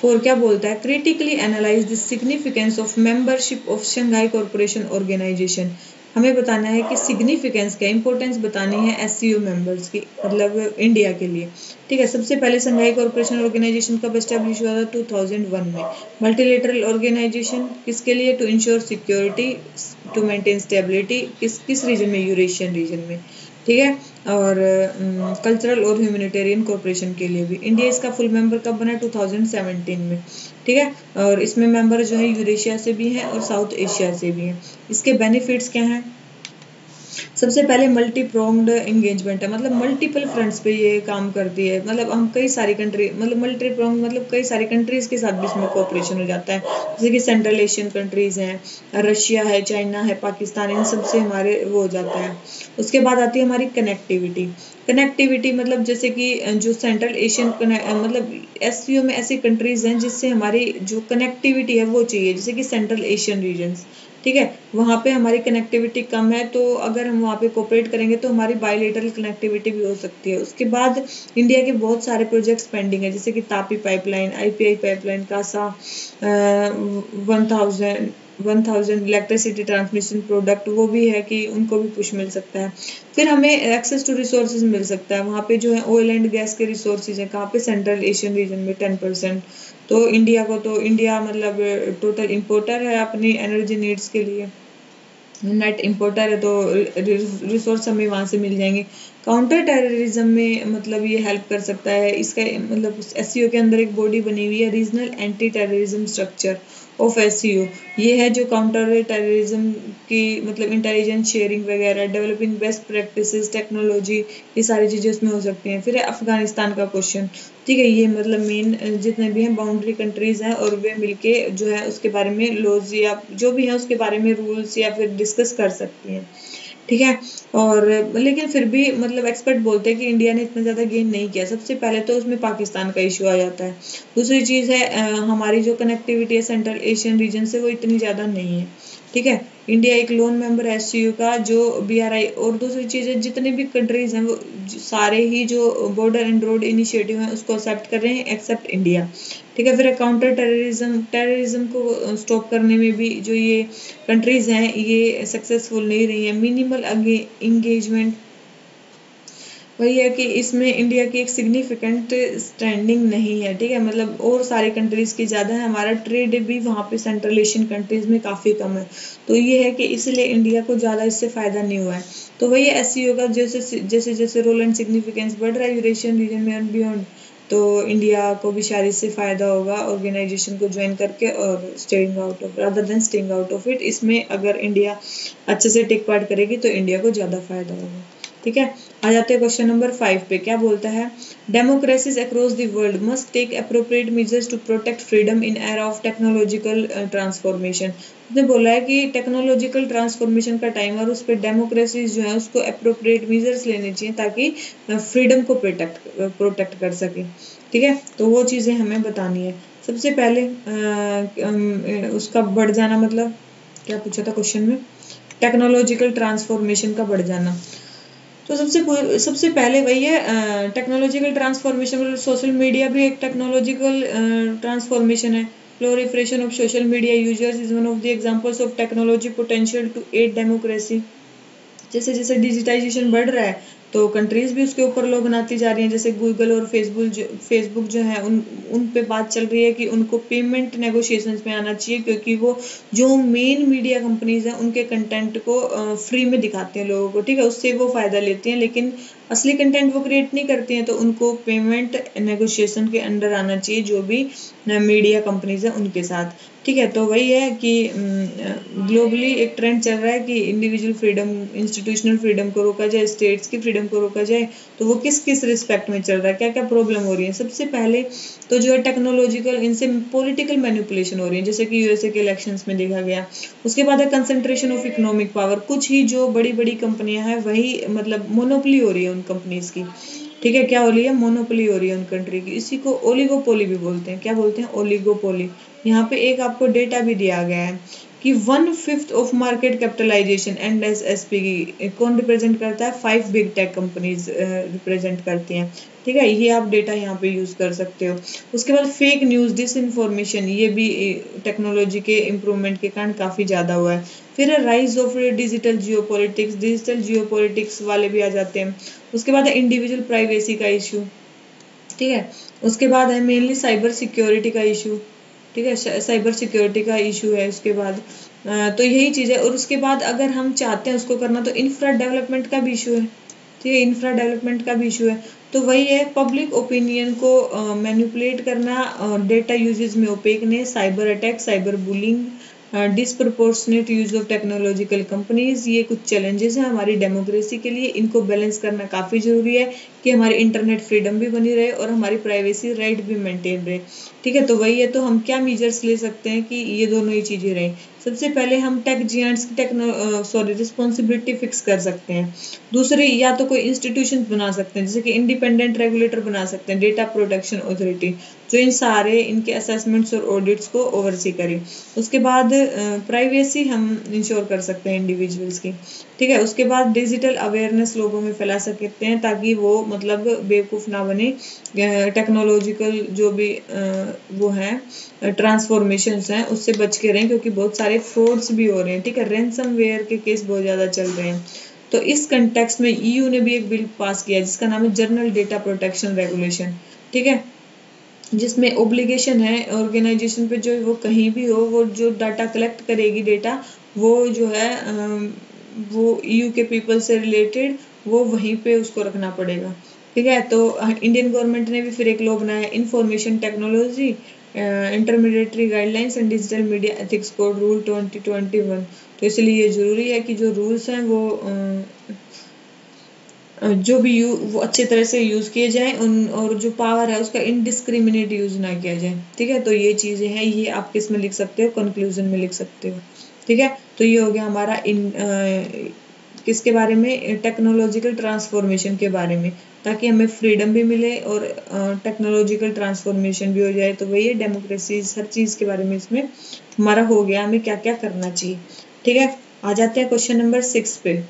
4 क्या बोलता है, critically analyse the significance of membership of Shanghai corporation organisation. हमें बताना है कि सिग्निफिकेंस क्या, इंपॉर्टेंस बतानी है एससीओ मेंबर्स की, मतलब इंडिया के लिए। ठीक है, सबसे पहले शंघाई कॉर्पोरेशन ऑर्गेनाइजेशन कब एस्टेब्लिश हुआ था, 2001 में। मल्टीलेटरल ऑर्गेनाइजेशन किसके लिए, to ensure security, to maintain stability, किस रीजन में, यूरेशियन रीजन में। ठीक है, और कल्चरल और ह्यूमैनिटेरियन कॉर्पोरेशन के लिए भी। इंडिया इसका फुल मेंबर कब बना, 2017 में। ठीक है, और इसमें मेंबर जो है यूरेशिया से भी हैं और साउथ एशिया से भी हैं। इसके बेनिफिट्स क्या हैं, सबसे पहले मल्टी प्रोंग्ड एंगेजमेंट है, मतलब मल्टीपल फ्रंट्स पे ये काम करती है। मतलब हम कई सारी कंट्री, मतलब मल्टी प्रोंग मतलब कई सारी कंट्रीज के साथ भी इसमें कोऑपरेशन हो जाता है, जैसे कि सेंट्रल एशियन कंट्रीज हैं, रशिया है, चाइना है, पाकिस्तान, इन सबसे हमारे वो हो जाता है। उसके बाद आती है हमारी कनेक्टिविटी। कनेक्टिविटी मतलब जैसे कि जो सेंट्रल एशियन मतलब एससीओ में ऐसी कंट्रीज हैं जिससे हमारी जो कनेक्टिविटी है वो चाहिए, जैसे कि सेंट्रल एशियन रीजन्स। ठीक है, वहाँ पे हमारी कनेक्टिविटी कम है, तो अगर हम वहाँ पे कोऑपरेट करेंगे तो हमारी बायलैटरल कनेक्टिविटी भी हो सकती है। उसके बाद इंडिया के बहुत सारे प्रोजेक्ट्स पेंडिंग है, जैसे कि TAPI pipeline, IPI pipeline, CASA 1000 electricity transmission product, वो भी है कि उनको भी पुश मिल सकता है। फिर हमें एक्सेस टू रिसोर्सेज मिल सकता है, वहाँ पे जो है ऑयल एंड गैस के रिसोर्सेज हैं, कहाँ पे, सेंट्रल एशियन रीजन में 10%। तो इंडिया मतलब टोटल इंपोर्टर है अपनी एनर्जी नीड्स के लिए, नेट इंपोर्टर है, तो रिसोर्स हमें वहाँ से मिल जाएंगे। काउंटर टेररिज्म में मतलब ये हेल्प कर सकता है, इसका मतलब एससीओ के अंदर एक बॉडी बनी हुई है, regional anti terrorism structure of SCO. ये है जो काउंटर टेररिज्म की मतलब इंटेलिजेंस शेयरिंग वगैरह, डेवलपिंग बेस्ट प्रैक्टिसेस, टेक्नोलॉजी, ये सारी चीज़ें उसमें हो सकती हैं। फिर है अफगानिस्तान का क्वेश्चन, ठीक है, ये मतलब मेन जितने भी हैं बाउंड्री कंट्रीज हैं और वे मिलके जो है उसके बारे में लॉज या जो भी है उसके बारे में रूल्स या फिर डिस्कस कर सकती हैं, ठीक है। और लेकिन फिर भी मतलब एक्सपर्ट बोलते हैं कि इंडिया ने इतना ज़्यादा गेन नहीं किया। सबसे पहले तो उसमें पाकिस्तान का इशू आ जाता है। दूसरी चीज़ है हमारी जो कनेक्टिविटी है सेंट्रल एशियन रीजन से वो इतनी ज़्यादा नहीं है, ठीक है। इंडिया एक लोन मेंबर है एससीओ का जो बीआरआई। और दूसरी चीज़ है जितने भी कंट्रीज हैं वो सारे ही जो बॉर्डर एंड रोड इनिशिएटिव हैं उसको एक्सेप्ट कर रहे हैं एक्सेप्ट इंडिया, ठीक है। फिर काउंटर टेररिज्म को स्टॉप करने में भी जो ये कंट्रीज हैं ये सक्सेसफुल नहीं रही है। मिनिमल इंगेजमेंट वही है कि इसमें इंडिया की एक सिग्निफिकेंट स्टैंडिंग नहीं है, ठीक है। मतलब और सारी कंट्रीज की ज़्यादा है, हमारा ट्रेड भी वहाँ पे सेंट्रल एशियन कंट्रीज में काफ़ी कम है। तो ये है कि इसलिए इंडिया को ज़्यादा इससे फ़ायदा नहीं हुआ है। तो वही एससीओ का जैसे जैसे जैसे रोल एंड सिग्निफिकेंस बढ़ रहा है यूरेशियन रीजन में एंड बियॉन्ड, तो इंडिया को भी शायद इससे फ़ायदा होगा ऑर्गेनाइजेशन को ज्वाइन करके और staying out of rather than staying out of it. इसमें अगर इंडिया अच्छे से टेक पार्ट करेगी तो इंडिया को ज़्यादा फायदा होगा, ठीक है। आ जाते हैं क्वेश्चन नंबर 5 पे। क्या बोलता है, democracies across the world must take appropriate measures to protect freedom in era of technological transformation. उसने बोला है कि टेक्नोलॉजिकल ट्रांसफॉर्मेशन का टाइम और उस पर डेमोक्रेसीज जो है उसको अप्रोप्रिएट मेजर्स लेने चाहिए ताकि फ्रीडम को प्रोटेक्ट कर सके, ठीक है। तो वो चीज़ें हमें बतानी है। सबसे पहले उसका बढ़ जाना, मतलब क्या पूछा था क्वेश्चन में, टेक्नोलॉजिकल ट्रांसफॉर्मेशन का बढ़ जाना। तो सबसे पहले वही है टेक्नोलॉजिकल ट्रांसफॉर्मेशन। मतलब सोशल मीडिया भी एक टेक्नोलॉजिकल ट्रांसफॉर्मेशन है। Proliferation of social media users is one of the examples of technology potential to aid democracy. जैसे जैसे डिजिटाइजेशन बढ़ रहा है तो कंट्रीज भी उसके ऊपर लॉ बनाती जा रही हैं। जैसे गूगल और फेसबुक जो है उन पे बात चल रही है कि उनको पेमेंट नेगोशिएशंस में आना चाहिए, क्योंकि वो जो मेन मीडिया कंपनीज हैं उनके कंटेंट को फ्री में दिखाते हैं लोगों को, ठीक है। उससे वो फायदा लेती हैं लेकिन असली कंटेंट वो क्रिएट नहीं करती हैं, तो उनको पेमेंट नेगोशिएशन के अंडर आना चाहिए जो भी मीडिया कंपनीज हैं उनके साथ, ठीक है। तो वही है कि ग्लोबली एक ट्रेंड चल रहा है कि इंडिविजुअल फ्रीडम, इंस्टीट्यूशनल फ्रीडम को रोका जाए, स्टेट्स की फ्रीडम को रोका जाए। तो वो किस किस रिस्पेक्ट में चल रहा है, क्या क्या प्रॉब्लम हो रही है। सबसे पहले तो जो है टेक्नोलॉजिकल, इनसे पॉलिटिकल मैनिपुलेशन हो रही है, जैसे कि यूएसए के इलेक्शंस में देखा गया। उसके बाद है कंसंट्रेशन ऑफ इकोनॉमिक पावर। कुछ ही जो बड़ी बड़ी कंपनियां हैं वही मतलब मोनोपोली हो रही है उन कंपनीज की, ठीक है। क्या हो रही है, मोनोपोली हो रही है उन कंट्री की। इसी को ओलिगोपोली भी बोलते हैं। क्या बोलते हैं, ओलिगोपोली। यहाँ पे एक आपको डेटा भी दिया गया है कि 1/5 ऑफ मार्केट कैपिटलाइजेशन एनएसएसपी कौन रिप्रेजेंट करता है, 5 बिग टेक कंपनीज रिप्रेजेंट करती हैं, ठीक है। ये आप डेटा यहाँ पे यूज कर सकते हो। उसके बाद फेक न्यूज, डिसइंफॉर्मेशन, ये भी टेक्नोलॉजी के इम्प्रूवमेंट के कारण काफी ज्यादा हुआ है। फिर राइज ऑफ डिजिटल जियोपॉलिटिक्स वाले भी आ जाते हैं। उसके बाद है इंडिविजुअल प्राइवेसी का इशू, ठीक है। उसके बाद है मेनली साइबर सिक्योरिटी का इशू, ठीक है। साइबर सिक्योरिटी का इशू है। उसके बाद तो यही चीज़ है। और उसके बाद अगर हम चाहते हैं उसको करना तो इंफ्रा डेवलपमेंट का भी इशू है, ठीक है। इंफ्रा डेवलपमेंट का भी इशू है। तो वही है पब्लिक ओपिनियन को मैनिपुलेट करना, डेटा यूजेज में ओपेकनेस, cyber attack, cyber bullying, disproportionate use of technological companies, ये कुछ चैलेंजेस हैं हमारी डेमोक्रेसी के लिए। इनको बैलेंस करना काफ़ी जरूरी है कि हमारी इंटरनेट फ्रीडम भी बनी रहे और हमारी प्राइवेसी राइट भी मेंटेन रहे, ठीक है। तो वही है, तो हम क्या मेजर्स ले सकते हैं कि ये दोनों ही चीज़ें रहें। सबसे पहले हम टेक जियांट्स की रिस्पॉन्सिबिलिटी फिक्स कर सकते हैं। दूसरी, या तो कोई इंस्टीट्यूशन बना सकते हैं जैसे कि इंडिपेंडेंट रेगुलेटर बना सकते हैं, डेटा प्रोटेक्शन अथॉरिटी, जो इन सारे इनके असेसमेंट्स और ऑडिट्स को ओवरसी करे। उसके बाद प्राइवेसी हम इंश्योर कर सकते हैं इंडिविजुअल्स की, ठीक है। उसके बाद डिजिटल अवेयरनेस लोगों में फैला सकते हैं ताकि वो मतलब बेवकूफ़ ना बने। टेक्नोलॉजिकल जो भी वो हैं ट्रांसफॉर्मेशंस हैं उससे बच के रहें, क्योंकि बहुत सारे फ्रॉड्स भी हो रहे हैं, ठीक है। रैंसमवेयर के केस बहुत ज़्यादा चल रहे हैं। तो इस कंटेक्स्ट में ईयू ने भी एक बिल पास किया जिसका नाम है जर्नल डेटा प्रोटेक्शन रेगुलेशन, ठीक है, जिसमें ओब्लिगेशन है ऑर्गेनाइजेशन पे जो वो कहीं भी हो वो जो डाटा कलेक्ट करेगी डेटा वो जो है वो ईयू के पीपल से रिलेटेड वो वहीं पे उसको रखना पड़ेगा। ठीक है, तो इंडियन गवर्नमेंट ने भी फिर एक लॉ बनाया, information technology intermediary guidelines and digital media ethics code rule 2021। तो इसलिए ये जरूरी है कि जो रूल्स हैं वो जो भी वो अच्छे तरह से यूज किए जाएं, उन और जो पावर है उसका इनडिस्क्रिमिनेट यूज ना किया जाए। ठीक है, तो ये चीजें हैं, ये आप किस में लिख सकते हो, कंक्लूजन में लिख सकते हो। ठीक है, तो ये हो गया हमारा किसके बारे में, टेक्नोलॉजिकल ट्रांसफॉर्मेशन के बारे में, ताकि हमें फ्रीडम भी मिले और टेक्नोलॉजिकल ट्रांसफॉर्मेशन भी हो जाए। तो वही है डेमोक्रेसी, हर चीज के बारे में इसमें हमारा हो गया, हमें क्या क्या करना चाहिए। ठीक है, आ जाते हैं क्वेश्चन नंबर 6 पे।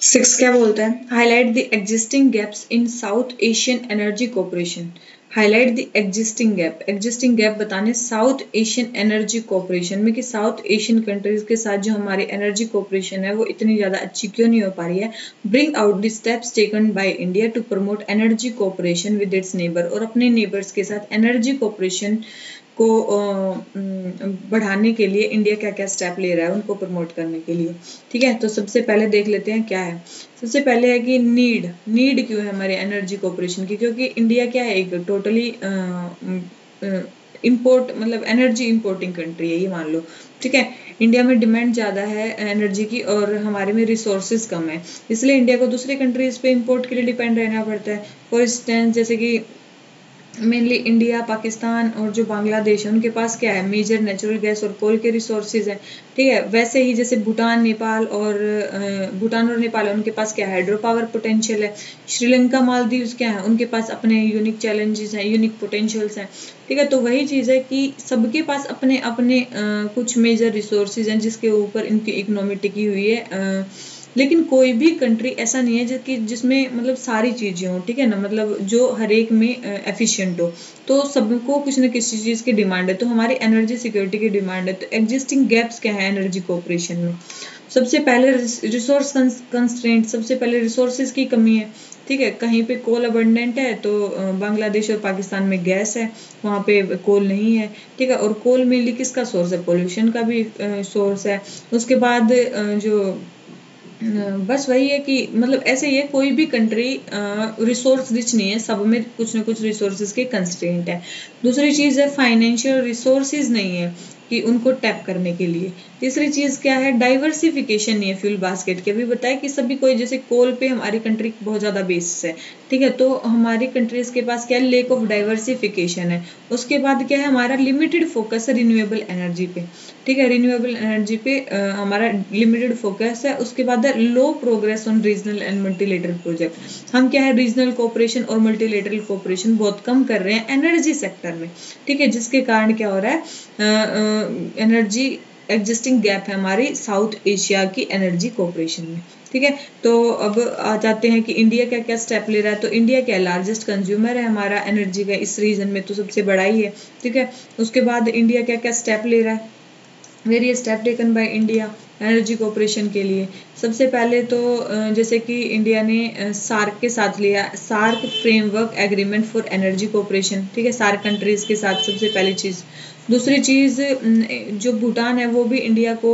6 क्या बोलता है, highlight the existing gaps in south Asian energy cooperation. Highlight the existing gap बताने साउथ एशियन एनर्जी कोऑपरेशन में, कि साउथ एशियन कंट्रीज के साथ जो हमारी एनर्जी कोऑपरेशन है वो इतनी ज़्यादा अच्छी क्यों नहीं हो पा रही है। Bring out the steps taken by India to promote energy cooperation with its neighbour, और अपने नेबर्स के साथ एनर्जी कोऑपरेशन को बढ़ाने के लिए इंडिया क्या क्या स्टेप ले रहा है उनको प्रमोट करने के लिए। ठीक है, तो सबसे पहले देख लेते हैं क्या है। सबसे पहले है कि नीड क्यों है हमारे एनर्जी कोऑपरेशन की, क्योंकि इंडिया क्या है, एक टोटली इंपोर्ट मतलब एनर्जी इंपोर्टिंग कंट्री है, ये मान लो। ठीक है, इंडिया में डिमांड ज़्यादा है एनर्जी की और हमारे में रिसोर्सेज कम है, इसलिए इंडिया को दूसरे कंट्रीज पे इंपोर्ट के लिए डिपेंड रहना पड़ता है। फॉर इंस्टेंस जैसे कि मेनली इंडिया, पाकिस्तान और जो बांग्लादेश है उनके पास क्या है, मेजर नेचुरल गैस और कोल के रिसोर्सेज हैं। ठीक है, वैसे ही जैसे भूटान और नेपाल है, उनके पास क्या है, हाइड्रो पावर पोटेंशियल है। श्रीलंका, मालदीव्स क्या है, उनके पास अपने यूनिक चैलेंजेस हैं, यूनिक पोटेंशियल्स हैं। ठीक है, तो वही चीज़ है कि सबके पास अपने अपने कुछ मेजर रिसोर्सेज हैं जिसके ऊपर इनकी इकोनॉमी टिकी हुई है। लेकिन कोई भी कंट्री ऐसा नहीं है जिसमें मतलब सारी चीजें हो। ठीक है ना, मतलब जो हर एक में एफिशिएंट हो, तो सबको कुछ न किसी चीज की डिमांड है, तो हमारी एनर्जी सिक्योरिटी की डिमांड है। तो एग्जिस्टिंग गैप्स क्या है एनर्जी कोऑपरेशन में, सबसे पहले रिसोर्स कंस्ट्रेंट, सबसे पहले रिसोर्सेज की कमी है। ठीक है, कहीं पे कोल अबंडेंट है तो बांग्लादेश और पाकिस्तान में गैस है, वहाँ पे कोल नहीं है। ठीक है, और कोल मेनली किसका सोर्स है, पोल्यूशन का भी सोर्स है। उसके बाद जो बस वही है कि मतलब ऐसे ही है, कोई भी कंट्री रिसोर्स रिच नहीं है, सब में कुछ ना कुछ रिसोर्सेज के कंस्ट्रेंट है। दूसरी चीज़ है फाइनेंशियल रिसोर्सेज नहीं है कि उनको टैप करने के लिए। तीसरी चीज़ क्या है, डाइवर्सिफिकेशन नहीं है फ्यूल बास्केट की। अभी बताया कि सभी कोई, जैसे कोल पे हमारी कंट्री बहुत ज़्यादा बेस है। ठीक है, तो हमारी कंट्रीज के पास क्या है, लेक ऑफ डाइवर्सिफिकेशन है। उसके बाद क्या है, हमारा लिमिटेड फोकस है रिन्यूएबल एनर्जी पे। ठीक है, रिन्यूएबल एनर्जी पे हमारा लिमिटेड फोकस है। उसके बाद है low progress on regional and multilateral project. हम क्या है, रीजनल कोऑपरेशन और मल्टीलेटरल कोऑपरेशन बहुत कम कर रहे हैं एनर्जी सेक्टर में। ठीक है, जिसके कारण क्या हो रहा है, एनर्जी एग्जिस्टिंग गैप है हमारी साउथ एशिया की एनर्जी कोऑपरेशन में। ठीक है, तो अब आ जाते हैं कि इंडिया क्या क्या स्टेप ले रहा है। तो इंडिया क्या लार्जेस्ट कंज्यूमर है हमारा एनर्जी का, इस रीजन में तो सबसे बड़ा ही है। ठीक है, उसके बाद इंडिया क्या क्या स्टेप ले रहा है, various step taken by India energy cooperation के लिए। सबसे पहले तो जैसे कि इंडिया ने सार्क के साथ लिया, SAARC framework agreement for energy cooperation. ठीक है, सार्क कंट्रीज के साथ सबसे पहली चीज़। दूसरी चीज़, जो भूटान है वो भी इंडिया को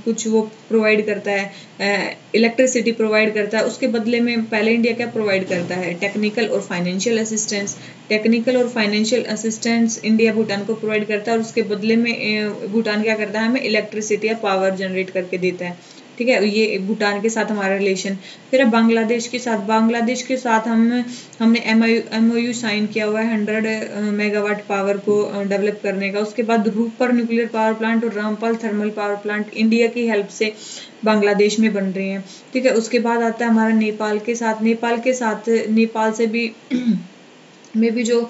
कुछ वो प्रोवाइड करता है, इलेक्ट्रिसिटी प्रोवाइड करता है। उसके बदले में पहले इंडिया क्या प्रोवाइड करता है, टेक्निकल और फाइनेंशियल असिस्टेंस। टेक्निकल और फाइनेंशियल असिस्टेंस इंडिया भूटान को प्रोवाइड करता है, और उसके बदले में भूटान क्या करता है, हमें इलेक्ट्रिसिटी या पावर जनरेट करके देता है। ठीक है, ये भूटान के साथ हमारा रिलेशन। फिर बांग्लादेश के साथ हमने MOU साइन किया हुआ है 100 मेगावाट पावर को डेवलप करने का। उसके बाद रूपर न्यूक्लियर पावर प्लांट और Rampal thermal power plant India की हेल्प से बांग्लादेश में बन रहे हैं। ठीक है, उसके बाद आता है हमारा नेपाल से भी में भी जो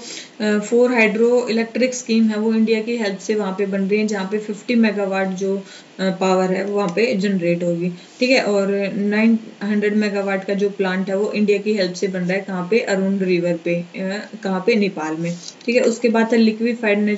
4 हाइड्रो इलेक्ट्रिक स्कीम है वो इंडिया की हेल्प से वहाँ पे बन रही है, जहाँ पे 50 मेगावाट जो पावर है वो वहाँ पे जनरेट होगी। ठीक है, और 900 मेगावाट का जो प्लांट है वो इंडिया की हेल्प से बन रहा है, कहाँ पे, अरुण रिवर पे, कहाँ पे, नेपाल में। ठीक है, उसके बाद है लिक्विफाइड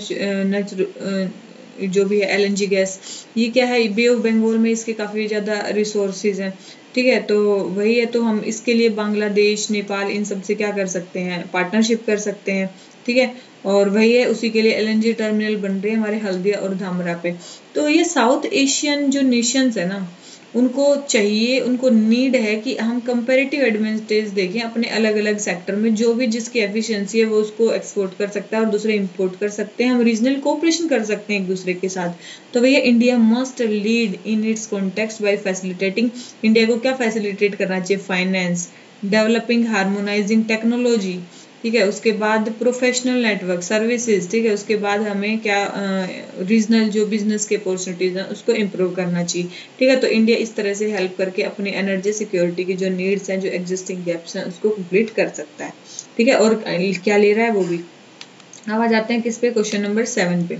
जो भी है LNG गैस। ये क्या है, बे ऑफ बंगाल में इसके काफ़ी ज़्यादा रिसोर्सेज हैं। ठीक है, तो वही है, तो हम इसके लिए बांग्लादेश, नेपाल इन सब से क्या कर सकते हैं, पार्टनरशिप कर सकते हैं। ठीक है, और वही है, उसी के लिए LNG टर्मिनल बन रहे हैं हमारे हल्दिया और धामरा पे। तो ये साउथ एशियन जो नेशंस है ना, उनको चाहिए, उनको नीड है कि हम कंपैरेटिव एडवांटेज देखें अपने अलग अलग सेक्टर में, जो भी जिसकी एफिशिएंसी है वो उसको एक्सपोर्ट कर सकता है और दूसरे इंपोर्ट कर सकते हैं, हम रीजनल कोऑपरेशन कर सकते हैं एक दूसरे के साथ। तो भैया India must lead in its context by facilitating, India को क्या फैसिलिटेट करना चाहिए, फाइनेंस, डेवलपिंग हार्मोनाइजिंग टेक्नोलॉजी, ठीक है, उसके बाद प्रोफेशनल नेटवर्क सर्विसेज, ठीक है, उसके बाद हमें क्या रीजनल जो बिजनेस के अपॉर्चुनिटीज हैं उसको इम्प्रूव करना चाहिए, ठीक है। तो इंडिया इस तरह से हेल्प करके अपनी एनर्जी सिक्योरिटी की जो नीड्स हैं, जो एग्जिस्टिंग गैप्स हैं, उसको कंप्लीट कर सकता है, ठीक है। और क्या ले रहा है वो भी। अब आ जाते हैं किस पे, क्वेश्चन नंबर 7 पे।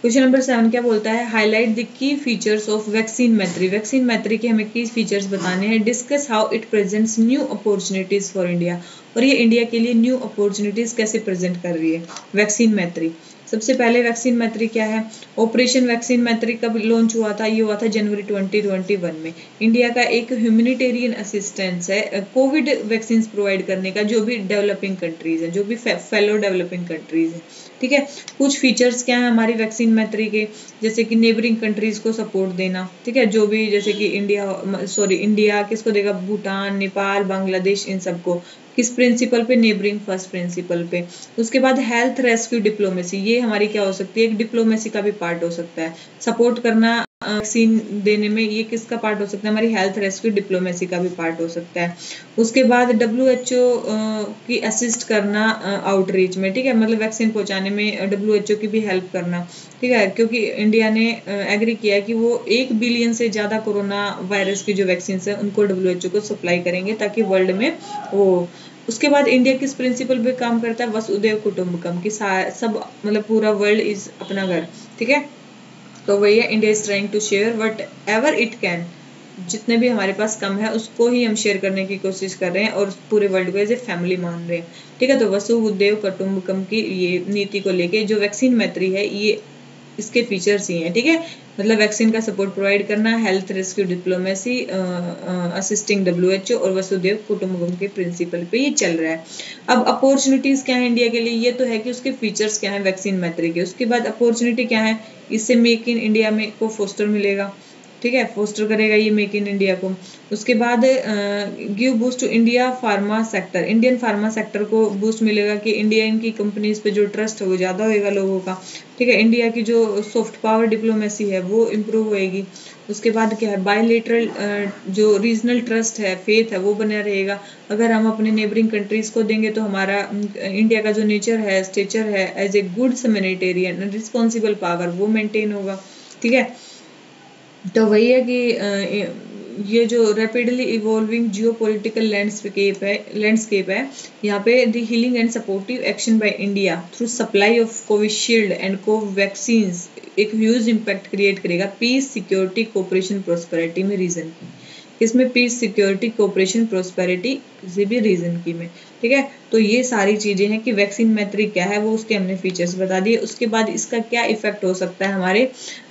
क्वेश्चन नंबर 7 क्या बोलता है, highlight the key features of vaccine मैत्री, वैक्सीन मैत्री के हमें की फीचर्स बताने हैं, discuss how it presents new opportunities for India, और ये इंडिया के लिए न्यू अपॉर्चुनिटीज कैसे प्रेजेंट कर रही है वैक्सीन मैत्री। सबसे पहले वैक्सीन मैत्री क्या है, ऑपरेशन वैक्सीन मैत्री कब लॉन्च हुआ था, ये हुआ था जनवरी 2021 में। इंडिया का एक ह्यूमैनिटेरियन असिस्टेंस है कोविड वैक्सीन प्रोवाइड करने का, जो भी डेवलपिंग कंट्रीज है, जो भी फेलो डेवलपिंग कंट्रीज है, ठीक है। कुछ फीचर्स क्या है हमारी वैक्सीन मैत्री के, जैसे कि नेबरिंग कंट्रीज को सपोर्ट देना, ठीक है, जो भी जैसे कि इंडिया किसको देगा, भूटान, नेपाल, बांग्लादेश, इन सबको किस प्रिंसिपल पे, नेबरिंग फर्स्ट प्रिंसिपल पे। उसके बाद हेल्थ रेस्क्यू डिप्लोमेसी, ये हमारी क्या हो सकती है, एक डिप्लोमेसी का भी पार्ट हो सकता है, सपोर्ट करना वैक्सीन देने में, ये किसका पार्ट हो सकता है, हमारी हेल्थ रेस्क्यू डिप्लोमेसी का भी पार्ट हो सकता है। उसके बाद WHO की असिस्ट करना आउटरीच में, ठीक है, मतलब वैक्सीन पहुंचाने में WHO की भी हेल्प करना, ठीक है, क्योंकि इंडिया ने एग्री किया है कि वो 1 बिलियन से ज़्यादा कोरोना वायरस की जो वैक्सीन है उनको WHO को सप्लाई करेंगे ताकि वर्ल्ड में वो। उसके बाद इंडिया किस प्रिंसिपल पे काम करता है, वसुधैव कुटुंबकम की, सब मतलब पूरा वर्ल्ड इज अपना घर, ठीक है। तो वही है, India is trying to share whatever it can, जितने भी हमारे पास कम है उसको ही हम शेयर करने की कोशिश कर रहे हैं और पूरे वर्ल्ड को एज ए फैमिली मान रहे हैं, ठीक है। तो वसुधैव कुटुंबकम की ये नीति को लेके जो वैक्सीन मैत्री है, ये इसके फीचर्स ही हैं, ठीक है। मतलब वैक्सीन का सपोर्ट प्रोवाइड करना, health rescue diplomacy, assisting WHO और वसुधैव कुटुंबकम के प्रिंसिपल पे ये चल रहा है। अब अपॉर्चुनिटीज क्या है इंडिया के लिए, ये तो है कि उसके फीचर्स क्या है वैक्सीन मैत्री के। उसके बाद अपॉर्चुनिटी क्या है, इससे मेक इन इंडिया में को फोस्टर मिलेगा, ठीक है, फोस्टर करेगा ये मेक इन इंडिया को। उसके बाद give boost to India pharma sector, Indian pharma sector को बूस्ट मिलेगा कि इंडिया इनकी कंपनीज पे जो ट्रस्ट है वो ज़्यादा होएगा लोगों का, ठीक है। इंडिया की जो सॉफ्ट पावर डिप्लोमेसी है वो इम्प्रूव होएगी। उसके बाद क्या है, बायलेटरल जो रीजनल ट्रस्ट है, फेथ है, वो बना रहेगा। अगर हम अपने नेबरिंग कंट्रीज को देंगे तो हमारा इंडिया का जो नेचर है, स्टेचर है as a good humanitarian responsible power, वो मेंटेन होगा, ठीक है। तो वही है कि ये जो रैपिडली इवॉल्विंग जियोपॉलिटिकल लैंडस्केप है, यहाँ पे the healing and supportive action by India through supply of Covishield and Covaxins एक ह्यूज इम्पैक्ट क्रिएट करेगा पीस, सिक्योरिटी, कोऑपरेशन, प्रोस्पेरिटी में रीजन की, किसमें, पीस, सिक्योरिटी, कोऑपरेशन, प्रोस्पेरिटी, किसी भी रीजन की में, ठीक है। तो ये सारी चीजें हैं कि वैक्सीन मैत्री क्या है, वो उसके हमने फीचर्स बता दिए। उसके बाद इसका क्या इफेक्ट हो सकता है हमारे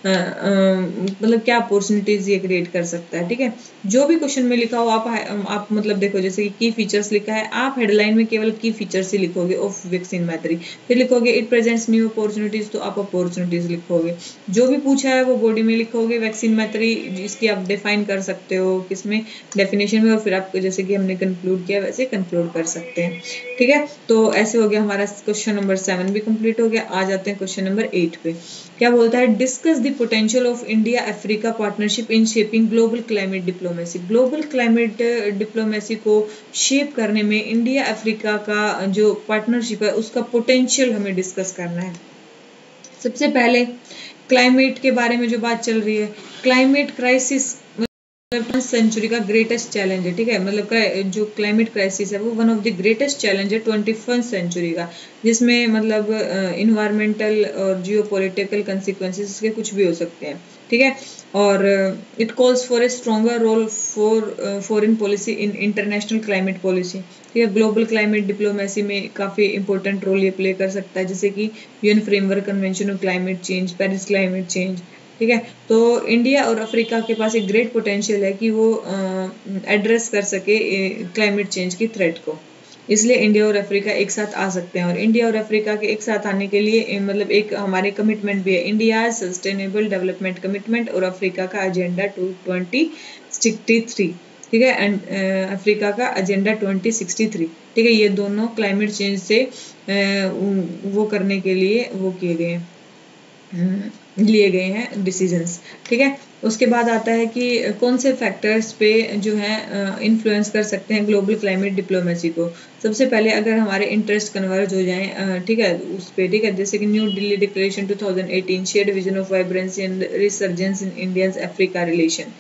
मतलब क्या अपॉर्चुनिटीज ये क्रिएट कर सकता है, ठीक है। जो भी क्वेश्चन में लिखा हो आप मतलब देखो, जैसे कि की फीचर्स लिखा है, आप हेडलाइन में केवल की फीचर्स ही लिखोगे ऑफ वैक्सीन मैत्री, फिर लिखोगे इट प्रेजेंट्स न्यू अपॉर्चुनिटीज, तो आप अपॉर्चुनिटीज लिखोगे। जो भी पूछा है वो बॉडी में लिखोगे, वैक्सीन मैत्री जिसकी आप डिफाइन कर सकते हो किसमें, डेफिनेशन में, और फिर आप जैसे कि हमने कंक्लूड किया वैसे कंक्लूड कर सकते हैं, ठीक है। तो ऐसे हो गया हमारा क्वेश्चन नंबर 7 भी कंप्लीट हो गया। आ जाते हैं क्वेश्चन नंबर 8 पे। क्या बोलता है, discuss the potential of India Africa partnership in shaping global climate diplomacy, global climate diplomacy को शेप करने में इंडिया अफ्रीका का जो पार्टनरशिप है उसका पोटेंशियल हमें डिस्कस करना है। सबसे पहले क्लाइमेट के बारे में जो बात चल रही है, क्लाइमेट क्राइसिस सेंचुरी का ग्रेटेस्ट चैलेंज है, ठीक है, मतलब जो क्लाइमेट क्राइसिस है वो one of the greatest challenge है 21st सेंचुरी का, जिसमें मतलब इन्वायरमेंटल और जियोपॉलिटिकल कंसिक्वेंसेस के कुछ भी हो सकते हैं, ठीक है। और it calls for a stronger role for foreign policy in international climate policy, ठीक है। ग्लोबल क्लाइमेट डिप्लोमेसी में काफ़ी इंपॉर्टेंट रोल ये प्ले कर सकता है, जैसे कि UN framework convention of climate change, Paris climate change, ठीक है। तो इंडिया और अफ्रीका के पास एक ग्रेट पोटेंशियल है कि वो एड्रेस कर सके क्लाइमेट चेंज की थ्रेट को, इसलिए इंडिया और अफ्रीका एक साथ आ सकते हैं। और इंडिया और अफ्रीका के एक साथ आने के लिए मतलब एक हमारे कमिटमेंट भी है, इंडिया सस्टेनेबल डेवलपमेंट कमिटमेंट और अफ्रीका का एजेंडा 2063, ठीक है, एंड अफ्रीका का एजेंडा 2063, ठीक है। ये दोनों क्लाइमेट चेंज से वो करने के लिए वो किए गए हैं, लिए गए हैं डिसीजंस, ठीक है। उसके बाद आता है कि कौन से फैक्टर्स पे जो है इन्फ्लुएंस कर सकते हैं ग्लोबल क्लाइमेट डिप्लोमेसी को। सबसे पहले अगर हमारे इंटरेस्ट कन्वर्ज हो जाएं, ठीक है, उस पे, ठीक है, जैसे कि new Delhi declaration 2018 shared vision of vibrancy and resurgence in Indians Africa relation,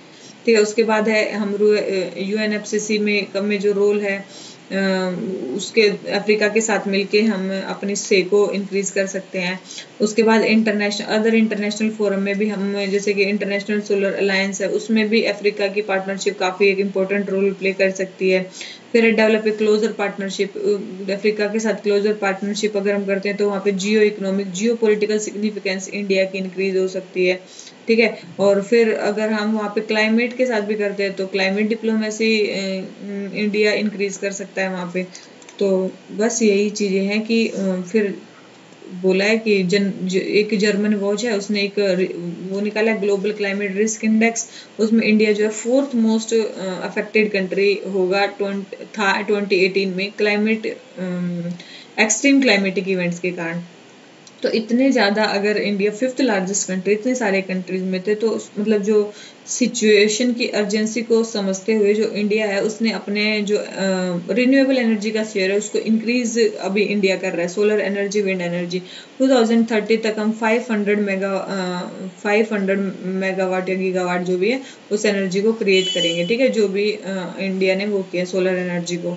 ठीक है। उसके बाद है हम यूएनएफसीसी में जो रोल है उसके अफ्रीका के साथ मिलके हम अपनी से को इंक्रीज कर सकते हैं। उसके बाद अदर इंटरनेशनल फोरम में भी हम, जैसे कि इंटरनेशनल सोलर अलायंस है, उसमें भी अफ्रीका की पार्टनरशिप काफ़ी एक इम्पोर्टेंट रोल प्ले कर सकती है। फिर develop a closer partnership, Africa के साथ क्लोजर पार्टनरशिप अगर हम करते हैं तो वहाँ पे जियो पॉलिटिकल सिग्निफिकेंस इंडिया की इंक्रीज हो सकती है, ठीक है। और फिर अगर हम वहाँ पे क्लाइमेट के साथ भी करते हैं तो क्लाइमेट डिप्लोमेसी इंडिया इंक्रीज कर सकता है वहाँ पे। तो बस यही चीज़ें हैं कि फिर बोला है कि एक जर्मन वॉच है, उसने एक वो निकाला ग्लोबल क्लाइमेट रिस्क इंडेक्स, उसमें इंडिया जो है 4th मोस्ट अफेक्टेड कंट्री होगा 2018 में क्लाइमेट एक्सट्रीम क्लाइमेटिक इवेंट्स के कारण। तो इतने ज़्यादा अगर इंडिया 5th लार्जेस्ट कंट्री, इतने सारे कंट्रीज में थे, तो मतलब जो सिचुएशन की अर्जेंसी को समझते हुए जो इंडिया है उसने अपने जो रिन्यूएबल एनर्जी का शेयर है उसको इंक्रीज अभी इंडिया कर रहा है। सोलर एनर्जी, विंड एनर्जी 2030 तक हम 500 मेगावाट या गीगावाट जो भी है उस एनर्जी को क्रिएट करेंगे, ठीक है, जो भी इंडिया ने वो किया सोलर एनर्जी को।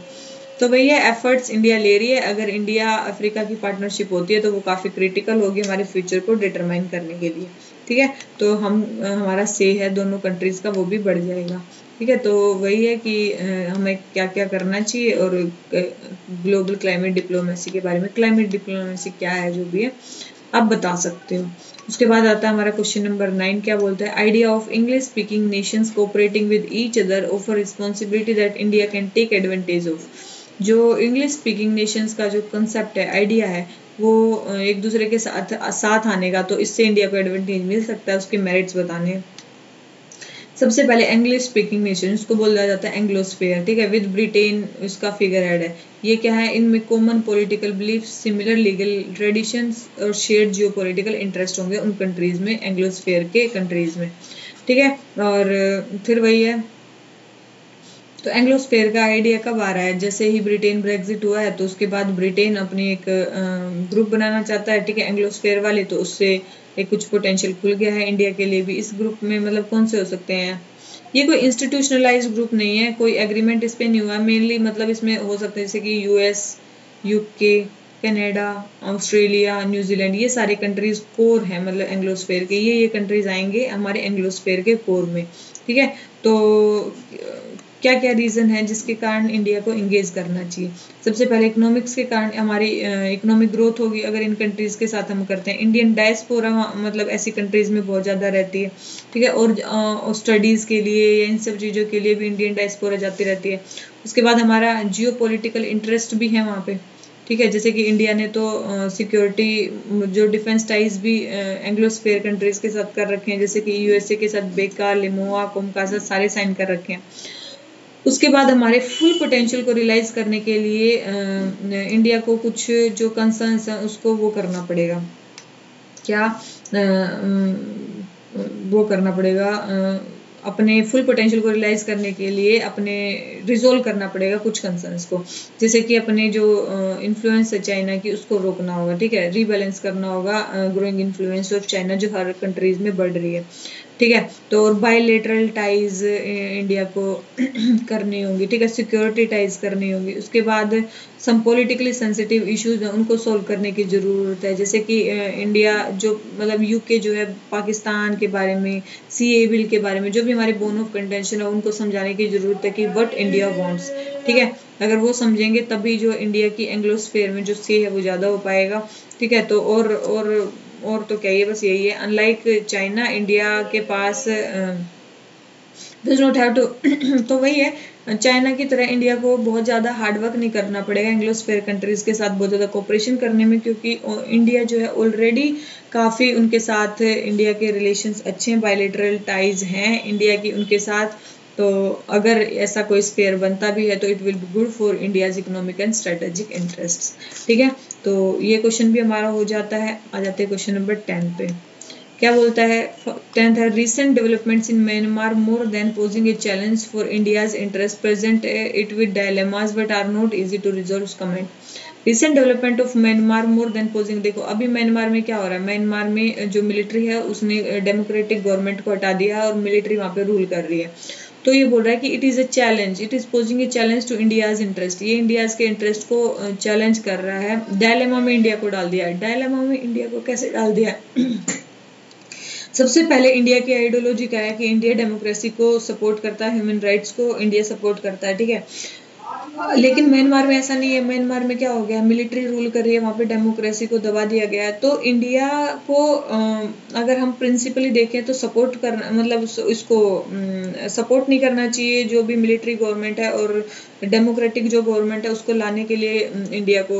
तो भैया एफर्ट्स इंडिया ले रही है। अगर इंडिया अफ्रीका की पार्टनरशिप होती है तो वो काफ़ी क्रिटिकल होगी हमारे फ्यूचर को डिटरमाइन करने के लिए, ठीक है। तो हमारा से है दोनों कंट्रीज़ का वो भी बढ़ जाएगा, ठीक है। तो वही है कि हमें क्या क्या करना चाहिए और ग्लोबल क्लाइमेट डिप्लोमेसी के बारे में, क्लाइमेट डिप्लोमेसी क्या है जो भी है आप बता सकते हो। उसके बाद आता है हमारा क्वेश्चन नंबर 9, क्या बोलता है, idea of English speaking nations cooperating with each other offer responsibility that India can take advantage of. जो इंग्लिश स्पीकिंग नेशंस का जो कंसेप्ट है, आइडिया है, वो एक दूसरे के साथ आने का, तो इससे इंडिया को एडवांटेज मिल सकता है। उसके मेरिट्स बताने, सबसे पहले इंग्लिश स्पीकिंग नेशन, इसको बोला जाता है एंग्लोस्फेयर, ठीक है, विद ब्रिटेन इसका फिगर हेड है। ये क्या है, इनमें common political belief, similar legal traditions और शेयर्ड जियो पॉलिटिकल इंटरेस्ट होंगे उन कंट्रीज में, एंग्लोस्फेयर के कंट्रीज में, ठीक है। और फिर वही है, तो एंग्लोस्फेयर का आइडिया कब आ रहा है, जैसे ही ब्रिटेन ब्रेग्जिट हुआ है तो उसके बाद ब्रिटेन अपनी एक ग्रुप बनाना चाहता है, ठीक है, एंग्लोस्फेयर वाले, तो उससे एक कुछ पोटेंशियल खुल गया है इंडिया के लिए भी। इस ग्रुप में मतलब कौन से हो सकते हैं, ये कोई इंस्टीट्यूशनलाइज्ड ग्रुप नहीं है, कोई एग्रीमेंट इस पे नहीं हुआ, मेनली मतलब इसमें हो सकते हैं जैसे कि US, UK, Canada, Australia, New Zealand, ये सारे कंट्रीज कोर हैं, मतलब एंग्लोस्फेयर के ये कंट्रीज आएंगे हमारे एंग्लोस्फेयर के कोर में, ठीक है। तो क्या क्या रीज़न है जिसके कारण इंडिया को इंगेज करना चाहिए। सबसे पहले इकोनॉमिक्स के कारण, हमारी इकोनॉमिक ग्रोथ होगी अगर इन कंट्रीज़ के साथ हम करते हैं। इंडियन डायस्पोरा मतलब ऐसी कंट्रीज़ में बहुत ज़्यादा रहती है, ठीक है, और स्टडीज़ के लिए या इन सब चीज़ों के लिए भी इंडियन डायस्पोरा जाती रहती है। उसके बाद हमारा जियो पॉलिटिकल इंटरेस्ट भी है वहाँ पे, ठीक है, जैसे कि इंडिया ने तो सिक्योरिटी जो डिफेंस टाइज भी एंग्लोस्फेयर कंट्रीज़ के साथ कर रखे हैं, जैसे कि यूएसए के साथ बेका, लिमोआ, कोमकासा सारे साइन कर रखे हैं। उसके बाद हमारे फुल पोटेंशियल को रियलाइज करने के लिए इंडिया को कुछ जो कंसर्न्स हैं उसको वो करना पड़ेगा, क्या वो करना पड़ेगा, अपने फुल पोटेंशियल को रियलाइज करने के लिए अपने रिजोल्व करना पड़ेगा कुछ कंसर्न्स को, जैसे कि अपने जो इन्फ्लुएंस है चाइना की उसको रोकना होगा, ठीक है, रीबैलेंस करना होगा ग्रोइंग इन्फ्लुएंस ऑफ चाइना जो हर कंट्रीज में बढ़ रही है, ठीक है। तो बायलेटरल टाइज इंडिया को करनी होंगी, ठीक है, सिक्योरिटी टाइज करनी होंगी। उसके बाद सम पॉलिटिकली सेंसिटिव इश्यूज हैं उनको सॉल्व करने की ज़रूरत है, जैसे कि इंडिया जो मतलब यूके जो है पाकिस्तान के बारे में, सीए बिल के बारे में जो भी हमारे बोन ऑफ कंटेंशन है उनको समझाने की ज़रूरत है कि व्हाट इंडिया वांट्स, ठीक है। अगर वो समझेंगे तभी जो इंडिया की एंग्लोस्फेयर में जो से है वो ज़्यादा हो पाएगा, ठीक है। तो और तो क्या, ये बस यही है, अनलाइक चाइना इंडिया के पास डज नॉट हैव टू तो वही है, चाइना की तरह इंडिया को बहुत ज़्यादा हार्ड वर्क नहीं करना पड़ेगा एंग्लोस्फेयर कंट्रीज़ के साथ बहुत ज़्यादा कोऑपरेशन करने में, क्योंकि इंडिया जो है ऑलरेडी काफ़ी उनके साथ इंडिया के रिलेशंस अच्छे हैं, बायलैटरल टाइज हैं इंडिया की उनके साथ। तो अगर ऐसा कोई स्पेयर बनता भी है तो it will be good for India's economic and strategic interests. ठीक है, तो ये क्वेश्चन भी हमारा हो जाता है। आ जाते हैं क्वेश्चन नंबर 10 पे। क्या बोलता है 10th है, recent developments in Myanmar more than posing a challenge for India's interest present it with dilemmas but are not easy to resolve. Comment, recent development of Myanmar more than posing. देखो अभी Myanmar में क्या हो रहा है, Myanmar में जो military है उसने डेमोक्रेटिक गवर्नमेंट को हटा दिया है और मिलिट्री वहाँ पे रूल कर रही है। तो ये बोल रहा है कि it is a challenge, it is posing a challenge to India's interest, ये इंडियाज के इंटरेस्ट को चैलेंज कर रहा है। डायलेमा में इंडिया को डाल दिया है। डायलेमा में इंडिया को कैसे डाल दिया है सबसे पहले इंडिया की आइडियोलॉजी क्या है कि इंडिया डेमोक्रेसी को सपोर्ट करता है, ह्यूमन राइट्स को इंडिया सपोर्ट करता है। ठीक है, लेकिन म्यांमार में ऐसा नहीं है। म्यांमार में क्या हो गया, मिलिट्री रूल कर रही है, वहाँ पे डेमोक्रेसी को दबा दिया गया है। तो इंडिया को अगर हम प्रिंसिपली देखें तो सपोर्ट करना मतलब इसको सपोर्ट नहीं करना चाहिए जो भी मिलिट्री गवर्नमेंट है, और डेमोक्रेटिक जो गवर्नमेंट है उसको लाने के लिए इंडिया को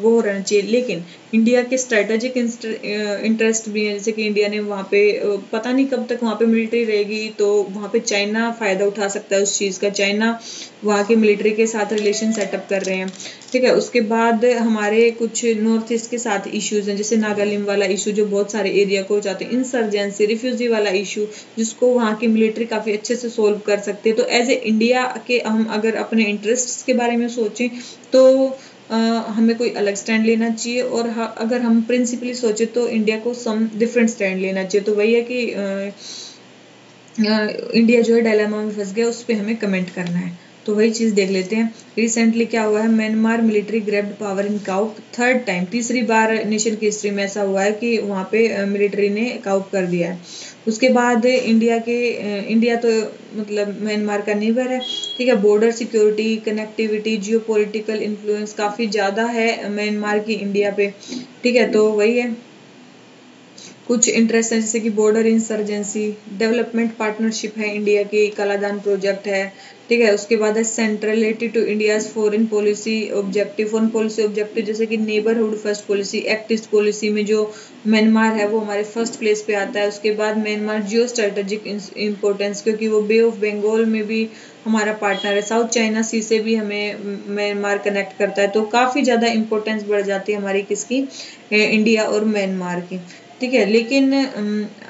वो रहना चाहिए। लेकिन इंडिया के स्ट्रेटेजिक इंटरेस्ट भी है, जैसे कि इंडिया ने वहाँ पे पता नहीं कब तक वहाँ पे मिलिट्री रहेगी, तो वहाँ पे चाइना फ़ायदा उठा सकता है उस चीज़ का। चाइना वहाँ के मिलिट्री के साथ रिलेशन सेटअप कर रहे हैं। ठीक है, उसके बाद हमारे कुछ नॉर्थ ईस्ट के साथ इश्यूज हैं, जैसे नागालिम वाला इशू जो बहुत सारे एरिया को जाते हैं, इंसर्जेंसी, रिफ्यूजी वाला इशू जिसको वहाँ की मिलिट्री काफ़ी अच्छे से सोल्व कर सकती है। तो एज ए इंडिया के हम अगर अपने इंटरेस्ट्स के बारे में सोचें तो हमें कोई अलग स्टैंड लेना चाहिए, और अगर हम प्रिंसिपली सोचे तो इंडिया को सम डिफरेंट स्टैंड लेना चाहिए। तो वही है कि इंडिया जो है डायलेमा में फंस गया, उस पर हमें कमेंट करना है। तो वही चीज़ देख लेते हैं। रिसेंटली क्या हुआ है, Myanmar military grabbed power in coup third time, तीसरी बार नेशन की हिस्ट्री में ऐसा हुआ है कि वहाँ पे मिलिट्री ने काउप कर दिया है। उसके बाद इंडिया तो मतलब म्यांमार का नेबर है। ठीक है, border security, connectivity, geopolitical influence काफ़ी ज़्यादा है म्यांमार की इंडिया पे। ठीक है, तो वही है कुछ इंटरेस्ट है, जैसे कि बॉर्डर इंसर्जेंसी, डेवलपमेंट पार्टनरशिप है इंडिया की, कालादान प्रोजेक्ट है। ठीक है, उसके बाद है centrality to India's foreign policy objective, foreign policy objective जैसे कि neighbourhood first policy, act east policy में जो म्यांमार है वो हमारे फर्स्ट प्लेस पे आता है। उसके बाद म्यांमार जियो स्ट्रेटेजिक इंपॉर्टेंस, क्योंकि वो बे ऑफ बंगाल में भी हमारा पार्टनर है, साउथ चाइना सी से भी हमें म्यांमार कनेक्ट करता है। तो काफ़ी ज़्यादा इंपॉर्टेंस बढ़ जाती है हमारी किसकी, इंडिया और म्यांमार की। ठीक है, लेकिन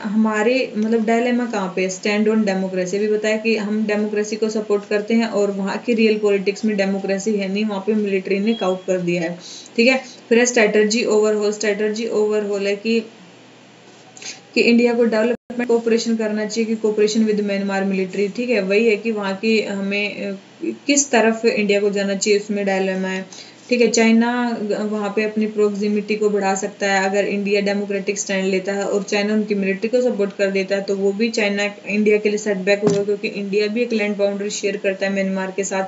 हमारे मतलब डायलेमा कहाँ पे, स्टैंड ऑन डेमोक्रेसी। भी बताया कि हम डेमोक्रेसी को सपोर्ट करते हैं और वहाँ की रियल पॉलिटिक्स में डेमोक्रेसी है नहीं, वहाँ पे मिलिट्री ने काउप कर दिया है। ठीक है, फिर है स्ट्रेटजी ओवरहोल। स्ट्रेटजी ओवरहोल है कि इंडिया को डेवलपमेंट कोऑपरेशन करना चाहिए, कि कोऑपरेशन विद म्यांमार मिलिट्री। ठीक है, वही है कि वहाँ की हमें किस तरफ इंडिया को जाना चाहिए, उसमें डायलेमा है। ठीक है, चाइना वहाँ पे अपनी प्रोक्सिमिटी को बढ़ा सकता है अगर इंडिया डेमोक्रेटिक स्टैंड लेता है, और चाइना उनकी मिलिट्री को सपोर्ट कर देता है, तो वो भी चाइना इंडिया के लिए सेटबैक होगा, क्योंकि इंडिया भी एक लैंड बाउंड्री शेयर करता है म्यांमार के साथ।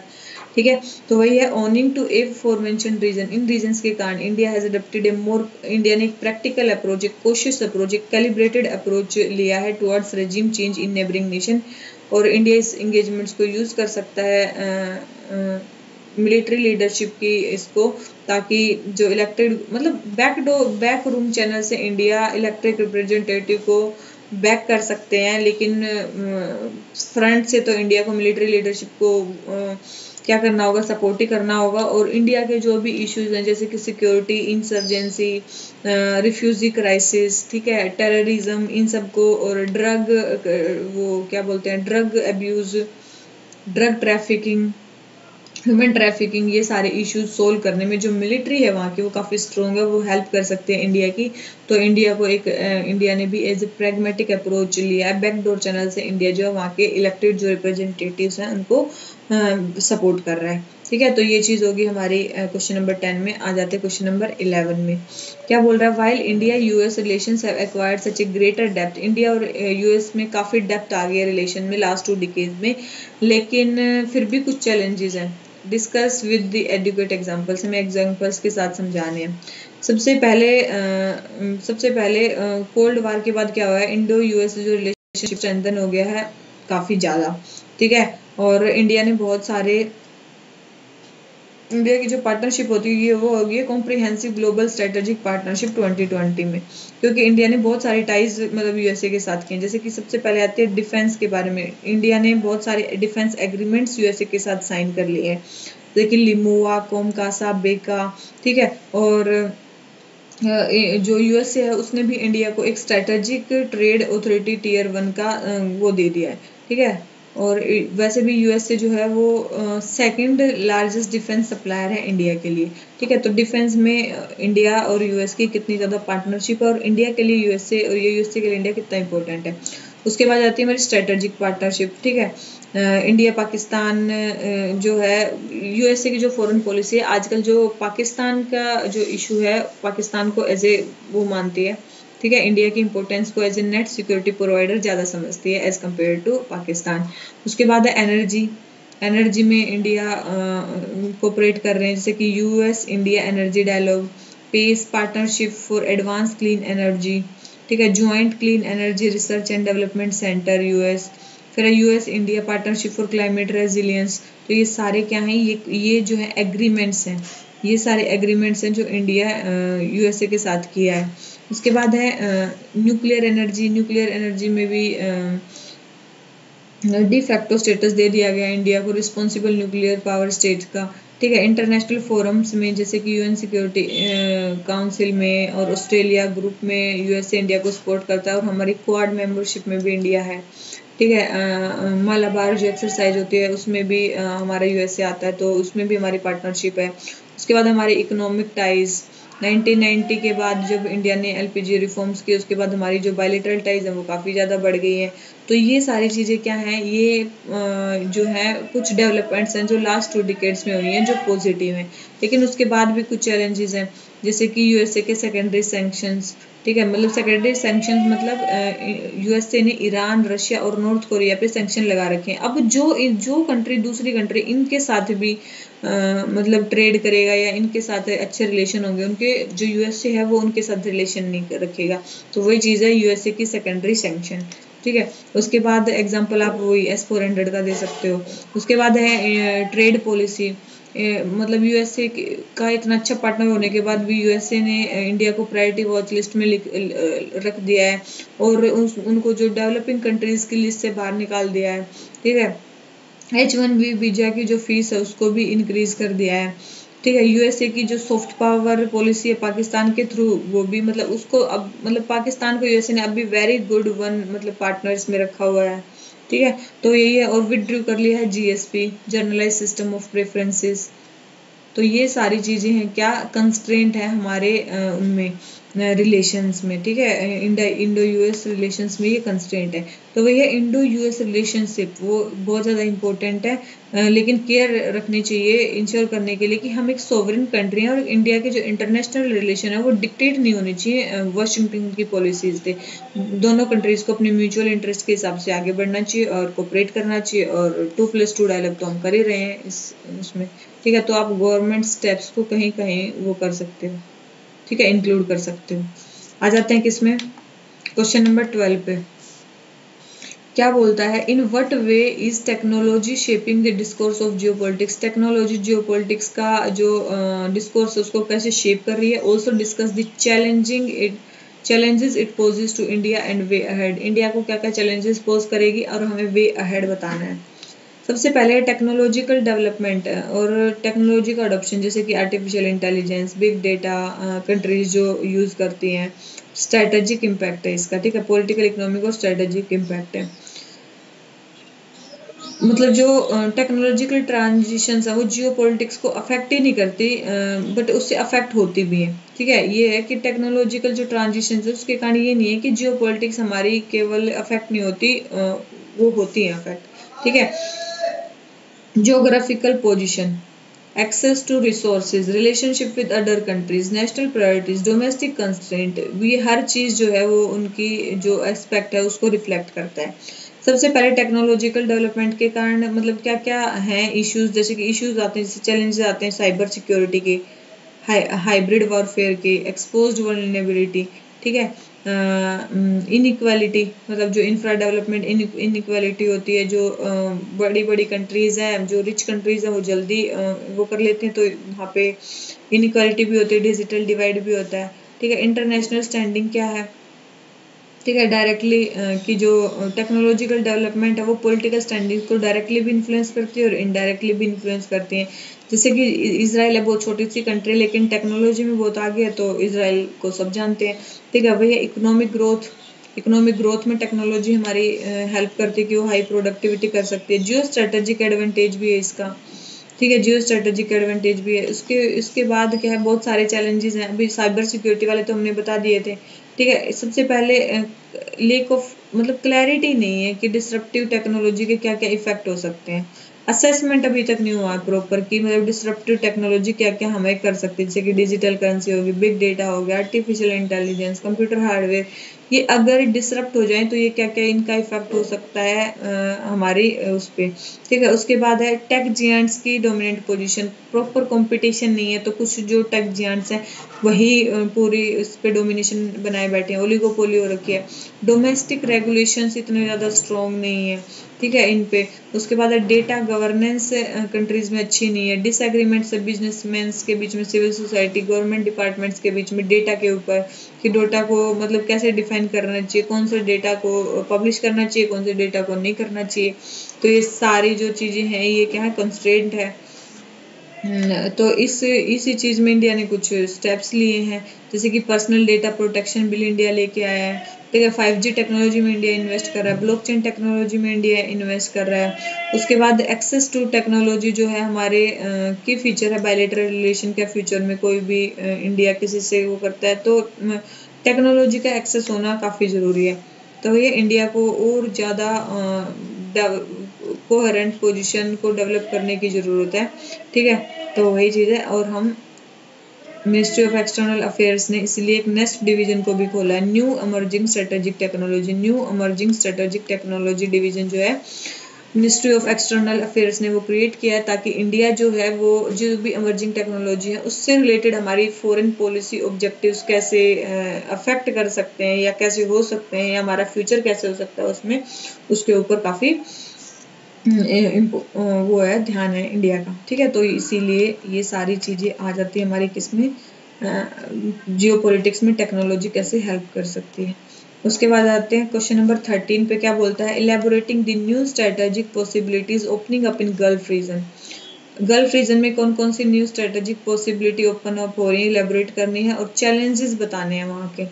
ठीक है, तो वही है owing to aforementioned reason, इन रीजन्स के कारण India has adopted a more, India ने एक प्रैक्टिकल अप्रोच, एक कोशिश अप्रोच, एक कैलिब्रेटेड अप्रोच लिया है towards regime change in neighbouring nation. और इंडिया इस इंगेजमेंट्स को यूज कर सकता है मिलिट्री लीडरशिप की इसको, ताकि जो इलेक्टेड मतलब बैक रूम चैनल से इंडिया इलेक्टेड रिप्रेजेंटेटिव को बैक कर सकते हैं, लेकिन फ्रंट से तो इंडिया को मिलिट्री लीडरशिप को क्या करना होगा, सपोर्ट ही करना होगा। और इंडिया के जो भी इश्यूज हैं जैसे कि सिक्योरिटी, इंसर्जेंसी, रिफ्यूजी क्राइसिस, ठीक है, टेररिज्म, इन सबको, और ड्रग वो क्या बोलते हैं, drug abuse, drug trafficking, human trafficking, ये सारे इश्यूज सोल्व करने में जो मिलिट्री है वहाँ की वो काफ़ी स्ट्रॉन्ग है, वो हेल्प कर सकते हैं इंडिया की। तो इंडिया को एक इंडिया ने भी एज ए प्रैग्मेटिक अप्रोच लिया है, बैकडोर चैनल से इंडिया जो है वहाँ के इलेक्टेड जो रिप्रेजेंटेटिव्स हैं उनको सपोर्ट कर रहा है। ठीक है, तो ये चीज़ होगी हमारी क्वेश्चन नंबर 10 में। आ जाते हैं क्वेश्चन नंबर 11 में। क्या बोल रहा है, while India US relations have acquired such A greater depth, India और यूएस में काफ़ी डेप्थ आ गई है रिलेशन में लास्ट 2 डिकेड में, लेकिन फिर भी कुछ चैलेंजेस हैं। Discuss with the educate examples, हमें एग्जाम्पल्स के साथ समझाने हैं। सबसे पहले कोल्ड वार के बाद क्या हुआ है, इंडो यूएस जो रिलेशनशिप स्ट्रेंथन हो गया है, काफ़ी ज़्यादा, ठीक है। और इंडिया की जो पार्टनरशिप होती है वो होगी कॉम्प्रिहेंसिव ग्लोबल स्ट्रेटेजिक पार्टनरशिप 2020 में, क्योंकि इंडिया ने बहुत सारी टाइज मतलब यूएसए के साथ किए। जैसे कि सबसे पहले आती है डिफेंस के बारे में, इंडिया ने बहुत सारे डिफेंस एग्रीमेंट्स यूएसए के साथ साइन कर लिए हैं, जैसे लिमोआ, कोमकासा, बेका, ठीक है। और जो यूएसए है उसने भी इंडिया को एक स्ट्रेटेजिक ट्रेड ऑथोरिटी टियर 1 का वो दे दिया है, ठीक है। और वैसे भी यूएसए जो है वो सेकंड लार्जेस्ट डिफेंस सप्लायर है इंडिया के लिए, ठीक है। तो डिफेंस में इंडिया और यूएस की कितनी ज़्यादा पार्टनरशिप है, और इंडिया के लिए यूएसए और ये यूएसए के लिए इंडिया कितना इंपॉर्टेंट है। उसके बाद आती है हमारी स्ट्रेटेजिक पार्टनरशिप, ठीक है। इंडिया पाकिस्तान जो है यूएसए की जो फॉरेन पॉलिसी है, आजकल जो पाकिस्तान का जो इशू है, पाकिस्तान को एज ए वो मानती है, ठीक है। इंडिया की इंपॉर्टेंस को as a net security provider ज़्यादा समझती है एज कम्पेयर टू पाकिस्तान। उसके बाद है एनर्जी में इंडिया कोऑपरेट कर रहे हैं, जैसे कि US India energy dialogue, pace partnership for advance clean energy, ठीक है। Joint clean energy research and development centre US, फिर US India partnership for climate resilience. तो ये सारे क्या हैं, ये जो है एग्रीमेंट्स हैं, ये सारे एग्रीमेंट्स हैं जो इंडिया यूएसए के साथ किया है। उसके बाद है न्यूक्लियर एनर्जी में भी डी फैक्टो स्टेटस दे दिया गया इंडिया को रिस्पॉन्सिबल न्यूक्लियर पावर स्टेट का, ठीक है। इंटरनेशनल फोरम्स में जैसे कि यूएन सिक्योरिटी काउंसिल में और ऑस्ट्रेलिया ग्रुप में यूएसए इंडिया को सपोर्ट करता है, और हमारी क्वाड मेंबरशिप में भी इंडिया है, ठीक है। मालाबार जो एक्सरसाइज होती है उसमें भी हमारा यूएसए आता है, तो उसमें भी हमारी पार्टनरशिप है। उसके बाद हमारे इकोनॉमिक टाइज 1990 के बाद जब इंडिया ने एलपीजी रिफॉर्म्स किए, उसके बाद हमारी जो बायलैटरल टाइज है वो काफ़ी ज़्यादा बढ़ गई हैं। तो ये सारी चीज़ें क्या हैं, ये जो है कुछ डेवलपमेंट्स हैं जो लास्ट 2 डिकेड्स में हुई हैं जो पॉजिटिव हैं, लेकिन उसके बाद भी कुछ चैलेंजेस हैं, जैसे कि यूएसए के सेकेंडरी सैंक्शंस, ठीक है। मतलब सेकेंडरी सैंक्शंस मतलब यूएसए ने ईरान, रशिया और नॉर्थ कोरिया पे सैंक्शन लगा रखे हैं। अब जो कंट्री दूसरी कंट्री इनके साथ भी मतलब ट्रेड करेगा या इनके साथ अच्छे रिलेशन होंगे, उनके जो यूएसए है वो उनके साथ रिलेशन नहीं रखेगा, तो वही चीज़ है यूएसए की सेकेंडरी सैंक्शन, ठीक है। उसके बाद एग्जांपल आप वही S-400 का दे सकते हो। उसके बाद है ट्रेड पॉलिसी, मतलब यूएसए का इतना अच्छा पार्टनर होने के बाद भी यूएसए ने इंडिया को प्रायोरिटी वॉच लिस्ट में रख दिया है, और उनको जो डेवलपिंग कंट्रीज की लिस्ट से बाहर निकाल दिया है, ठीक है। H-1B वीजा की जो फीस है उसको भी इंक्रीज कर दिया है, ठीक है। यूएसए की जो सॉफ्ट पावर पॉलिसी है पाकिस्तान के थ्रू, वो भी मतलब उसको अब मतलब पाकिस्तान को यूएसए ने अभी वेरी गुड वन मतलब पार्टनर्स में रखा हुआ है, ठीक है। तो यही है, और विड्रू कर लिया है GSP, generalized system of preferences. तो ये सारी चीज़ें हैं, क्या कंस्ट्रेंट है हमारे उनमें रिलेशंस में, ठीक है। इंडो यूएस रिलेशंस में ये कंस्ट्रेंट है। तो वही है इंडो यूएस रिलेशनशिप, वो बहुत ज़्यादा इंपॉर्टेंट है, लेकिन केयर रखनी चाहिए इंश्योर करने के लिए कि हम एक सोवरेन कंट्री हैं, और इंडिया के जो इंटरनेशनल रिलेशन है वो डिक्टेट नहीं होनी चाहिए वाशिंगटन की पॉलिसीज से। दोनों कंट्रीज़ को अपने म्यूचुअल इंटरेस्ट के हिसाब से आगे बढ़ना चाहिए और कोऑपरेट करना चाहिए, और 2+2 डायलॉग तो हम कर ही रहे हैं इसमें, ठीक है। तो आप गवर्नमेंट स्टेप्स को कहीं कहीं वो कर सकते हो, ठीक है, इंक्लूड कर सकते हो। आ जाते हैं किसमें, क्वेश्चन नंबर 12 पे। क्या बोलता है, in what way is technology shaping the discourse of geopolitics. Technology geopolitics का जो डिस्कोर्स है उसको कैसे शेप कर रही है। Also discuss the challenges it poses to India and way ahead. India को क्या क्या चैलेंजेस पोज करेगी और हमें वे अहेड बताना है। सबसे पहले टेक्नोलॉजिकल डेवलपमेंट और टेक्नोलॉजी का अडॉप्शन, जैसे कि artificial intelligence, big data countries जो यूज़ करती हैं। स्ट्रेटेजिक इम्पैक्ट है इसका, ठीक है। पॉलिटिकल, इकोनॉमिक और स्ट्रेटेजिक इम्पैक्ट है। मतलब जो टेक्नोलॉजिकल ट्रांजिशंस है वो जियो पॉलिटिक्स को अफेक्ट ही नहीं करती, बट उससे अफेक्ट होती भी है, ठीक है। ये है कि टेक्नोलॉजिकल जो ट्रांजिशंस है उसके कारण ये नहीं है कि जियो पॉलिटिक्स हमारी केवल अफेक्ट नहीं होती, वो होती है अफेक्ट, ठीक है। Geographical position, access to resources, relationship with other countries, national priorities, domestic constraint, ये हर चीज़ जो है वो उनकी जो एस्पेक्ट है उसको रिफ्लेक्ट करता है। सबसे पहले टेक्नोलॉजिकल डेवलपमेंट के कारण मतलब क्या क्या हैं इश्यूज, जैसे कि इश्यूज आते हैं, जैसे चैलेंजेस आते हैं साइबर सिक्योरिटी के, हाइब्रिड वॉरफेयर के, एक्सपोज्ड वल्नरेबिलिटी, ठीक है। इनइक्वालिटी, मतलब जो इंफ्रा डेवलपमेंट इनइक्वालिटी होती है, जो बड़ी बड़ी कंट्रीज हैं, जो रिच कंट्रीज हैं वो जल्दी वो कर लेते हैं, तो वहाँ पे इनइक्वालिटी भी होती है, डिजिटल डिवाइड भी होता है। ठीक है, इंटरनेशनल स्टैंडिंग क्या है, ठीक है, डायरेक्टली कि जो टेक्नोलॉजिकल डेवलपमेंट है वो पॉलिटिकल स्टैंडिंग को डायरेक्टली भी इन्फ्लुएंस करती है और इनडायरेक्टली भी इन्फ्लुएंस करती है। जैसे कि इजराइल है, बहुत छोटी सी कंट्री, लेकिन टेक्नोलॉजी में बहुत आगे है, तो इजराइल को सब जानते हैं। ठीक है, वही इकोनॉमिक ग्रोथ में टेक्नोलॉजी हमारी हेल्प करती है कि वो हाई प्रोडक्टिविटी कर सकती है। जियो स्ट्रेटेजिक एडवांटेज भी है इसका। ठीक है, जियो स्ट्रेटेजिक एडवांटेज भी है। इसके बाद क्या है, बहुत सारे चैलेंजेस हैं। अभी साइबर सिक्योरिटी वाले तो हमने बता दिए थे। ठीक है, सबसे पहले लेक ऑफ मतलब क्लैरिटी नहीं है कि डिसरप्टिव टेक्नोलॉजी के क्या क्या इफेक्ट हो सकते हैं। असेसमेंट अभी तक नहीं हुआ है प्रॉपर कि मतलब डिसरप्टिव टेक्नोलॉजी क्या क्या हमें कर सकती है, जैसे कि डिजिटल करेंसी होगी, बिग डेटा हो गया, आर्टिफिशियल इंटेलिजेंस, कंप्यूटर हार्डवेयर, ये अगर डिसरप्ट हो जाए तो ये क्या क्या इनका इफेक्ट हो सकता है हमारी उस पर। ठीक है, उसके बाद है टेक जियांट्स की डोमिनेंट पोजीशन, प्रॉपर कंपटीशन नहीं है, तो कुछ जो टेक जियांट्स हैं वही पूरी उस पर डोमिनेशन बनाए बैठे हैं, ओलिगोपोली हो रखी है। डोमेस्टिक रेगुलेशंस इतने ज़्यादा स्ट्रॉन्ग नहीं है। ठीक है, इन पे। उसके बाद डेटा गवर्नेंस कंट्रीज में अच्छी नहीं है, डिसएग्रीमेंट से बिजनेसमैन के बीच में, सिविल सोसाइटी, गवर्नमेंट डिपार्टमेंट्स के बीच में डेटा के ऊपर कि डेटा को मतलब कैसे डिफाइन करना चाहिए, कौन से डेटा को पब्लिश करना चाहिए, कौन से डेटा को नहीं करना चाहिए। तो ये सारी जो चीज़ें हैं ये क्या है, कंस्ट्रेंट है। तो इसी चीज़ में इंडिया ने कुछ स्टेप्स लिए हैं, जैसे कि personal data protection bill India लेके आया है। ठीक है, 5G टेक्नोलॉजी में इंडिया इन्वेस्ट कर रहा है, ब्लॉकचेन टेक्नोलॉजी में इंडिया इन्वेस्ट कर रहा है। उसके बाद एक्सेस टू टेक्नोलॉजी जो है हमारे की फीचर है, बायलैटरल रिलेशन के फ्यूचर में कोई भी इंडिया किसी से वो करता है तो टेक्नोलॉजी का एक्सेस होना काफ़ी ज़रूरी है। तो ये इंडिया को और ज़्यादा कोहेरेंट पोजीशन को डेवलप करने की ज़रूरत है। ठीक है, तो वही चीज़ है। और हम मिनिस्ट्री ऑफ एक्सटर्नल अफेयर्स ने इसलिए एक नेक्स्ट डिवीजन को भी खोला है, new emerging strategic technology division जो है मिनिस्ट्री ऑफ एक्सटर्नल अफेयर्स ने वो क्रिएट किया है, ताकि इंडिया जो है वो जो भी एमर्जिंग टेक्नोलॉजी है उससे रिलेटेड हमारी फॉरेन पॉलिसी ऑब्जेक्टिव्स कैसे अफेक्ट कर सकते हैं या कैसे हो सकते हैं, या हमारा फ्यूचर कैसे हो सकता है उसमें, उसके ऊपर काफ़ी वो है, ध्यान है इंडिया का। ठीक है, तो इसीलिए ये सारी चीज़ें आ जाती है हमारी किसमें, जियो पॉलिटिक्स में टेक्नोलॉजी कैसे हेल्प कर सकती है। उसके बाद आते हैं क्वेश्चन नंबर 13 पे, क्या बोलता है, elaborating the new strategic possibilities opening up in Gulf region. Gulf region में कौन कौन सी new strategic possibility open up हो रही है, इलेबोरेट करनी है और चैलेंजेस बताने हैं वहाँ के,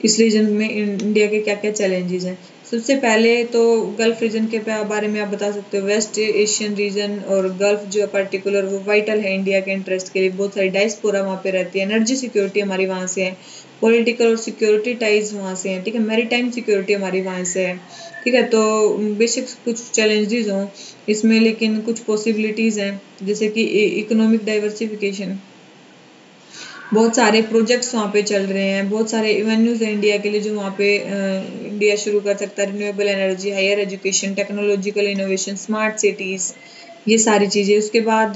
इस रीजन में इंडिया के क्या क्या चैलेंजेस हैं। सबसे पहले तो गल्फ रीजन के बारे में आप बता सकते हो, वेस्ट एशियन रीजन और गल्फ जो पर्टिकुलर वो वाइटल है इंडिया के इंटरेस्ट के लिए, बहुत सारी डायस्पोरा वहाँ पे रहती है, एनर्जी सिक्योरिटी हमारी वहाँ से है, पॉलिटिकल और सिक्योरिटी टाइज वहाँ से हैं। ठीक है, मैरीटाइम सिक्योरिटी हमारी वहाँ से है। ठीक है, तो बेशक कुछ चैलेंजेस हों इसमें, लेकिन कुछ पॉसिबिलिटीज़ हैं, जैसे कि इकोनॉमिक डाइवर्सिफिकेशन, बहुत सारे प्रोजेक्ट्स वहाँ पे चल रहे हैं, बहुत सारे एवेन्यूज हैं इंडिया के लिए जो वहाँ पे इंडिया शुरू कर सकता है, renewable energy, higher education, technological innovation, smart cities, ये सारी चीज़ें। उसके बाद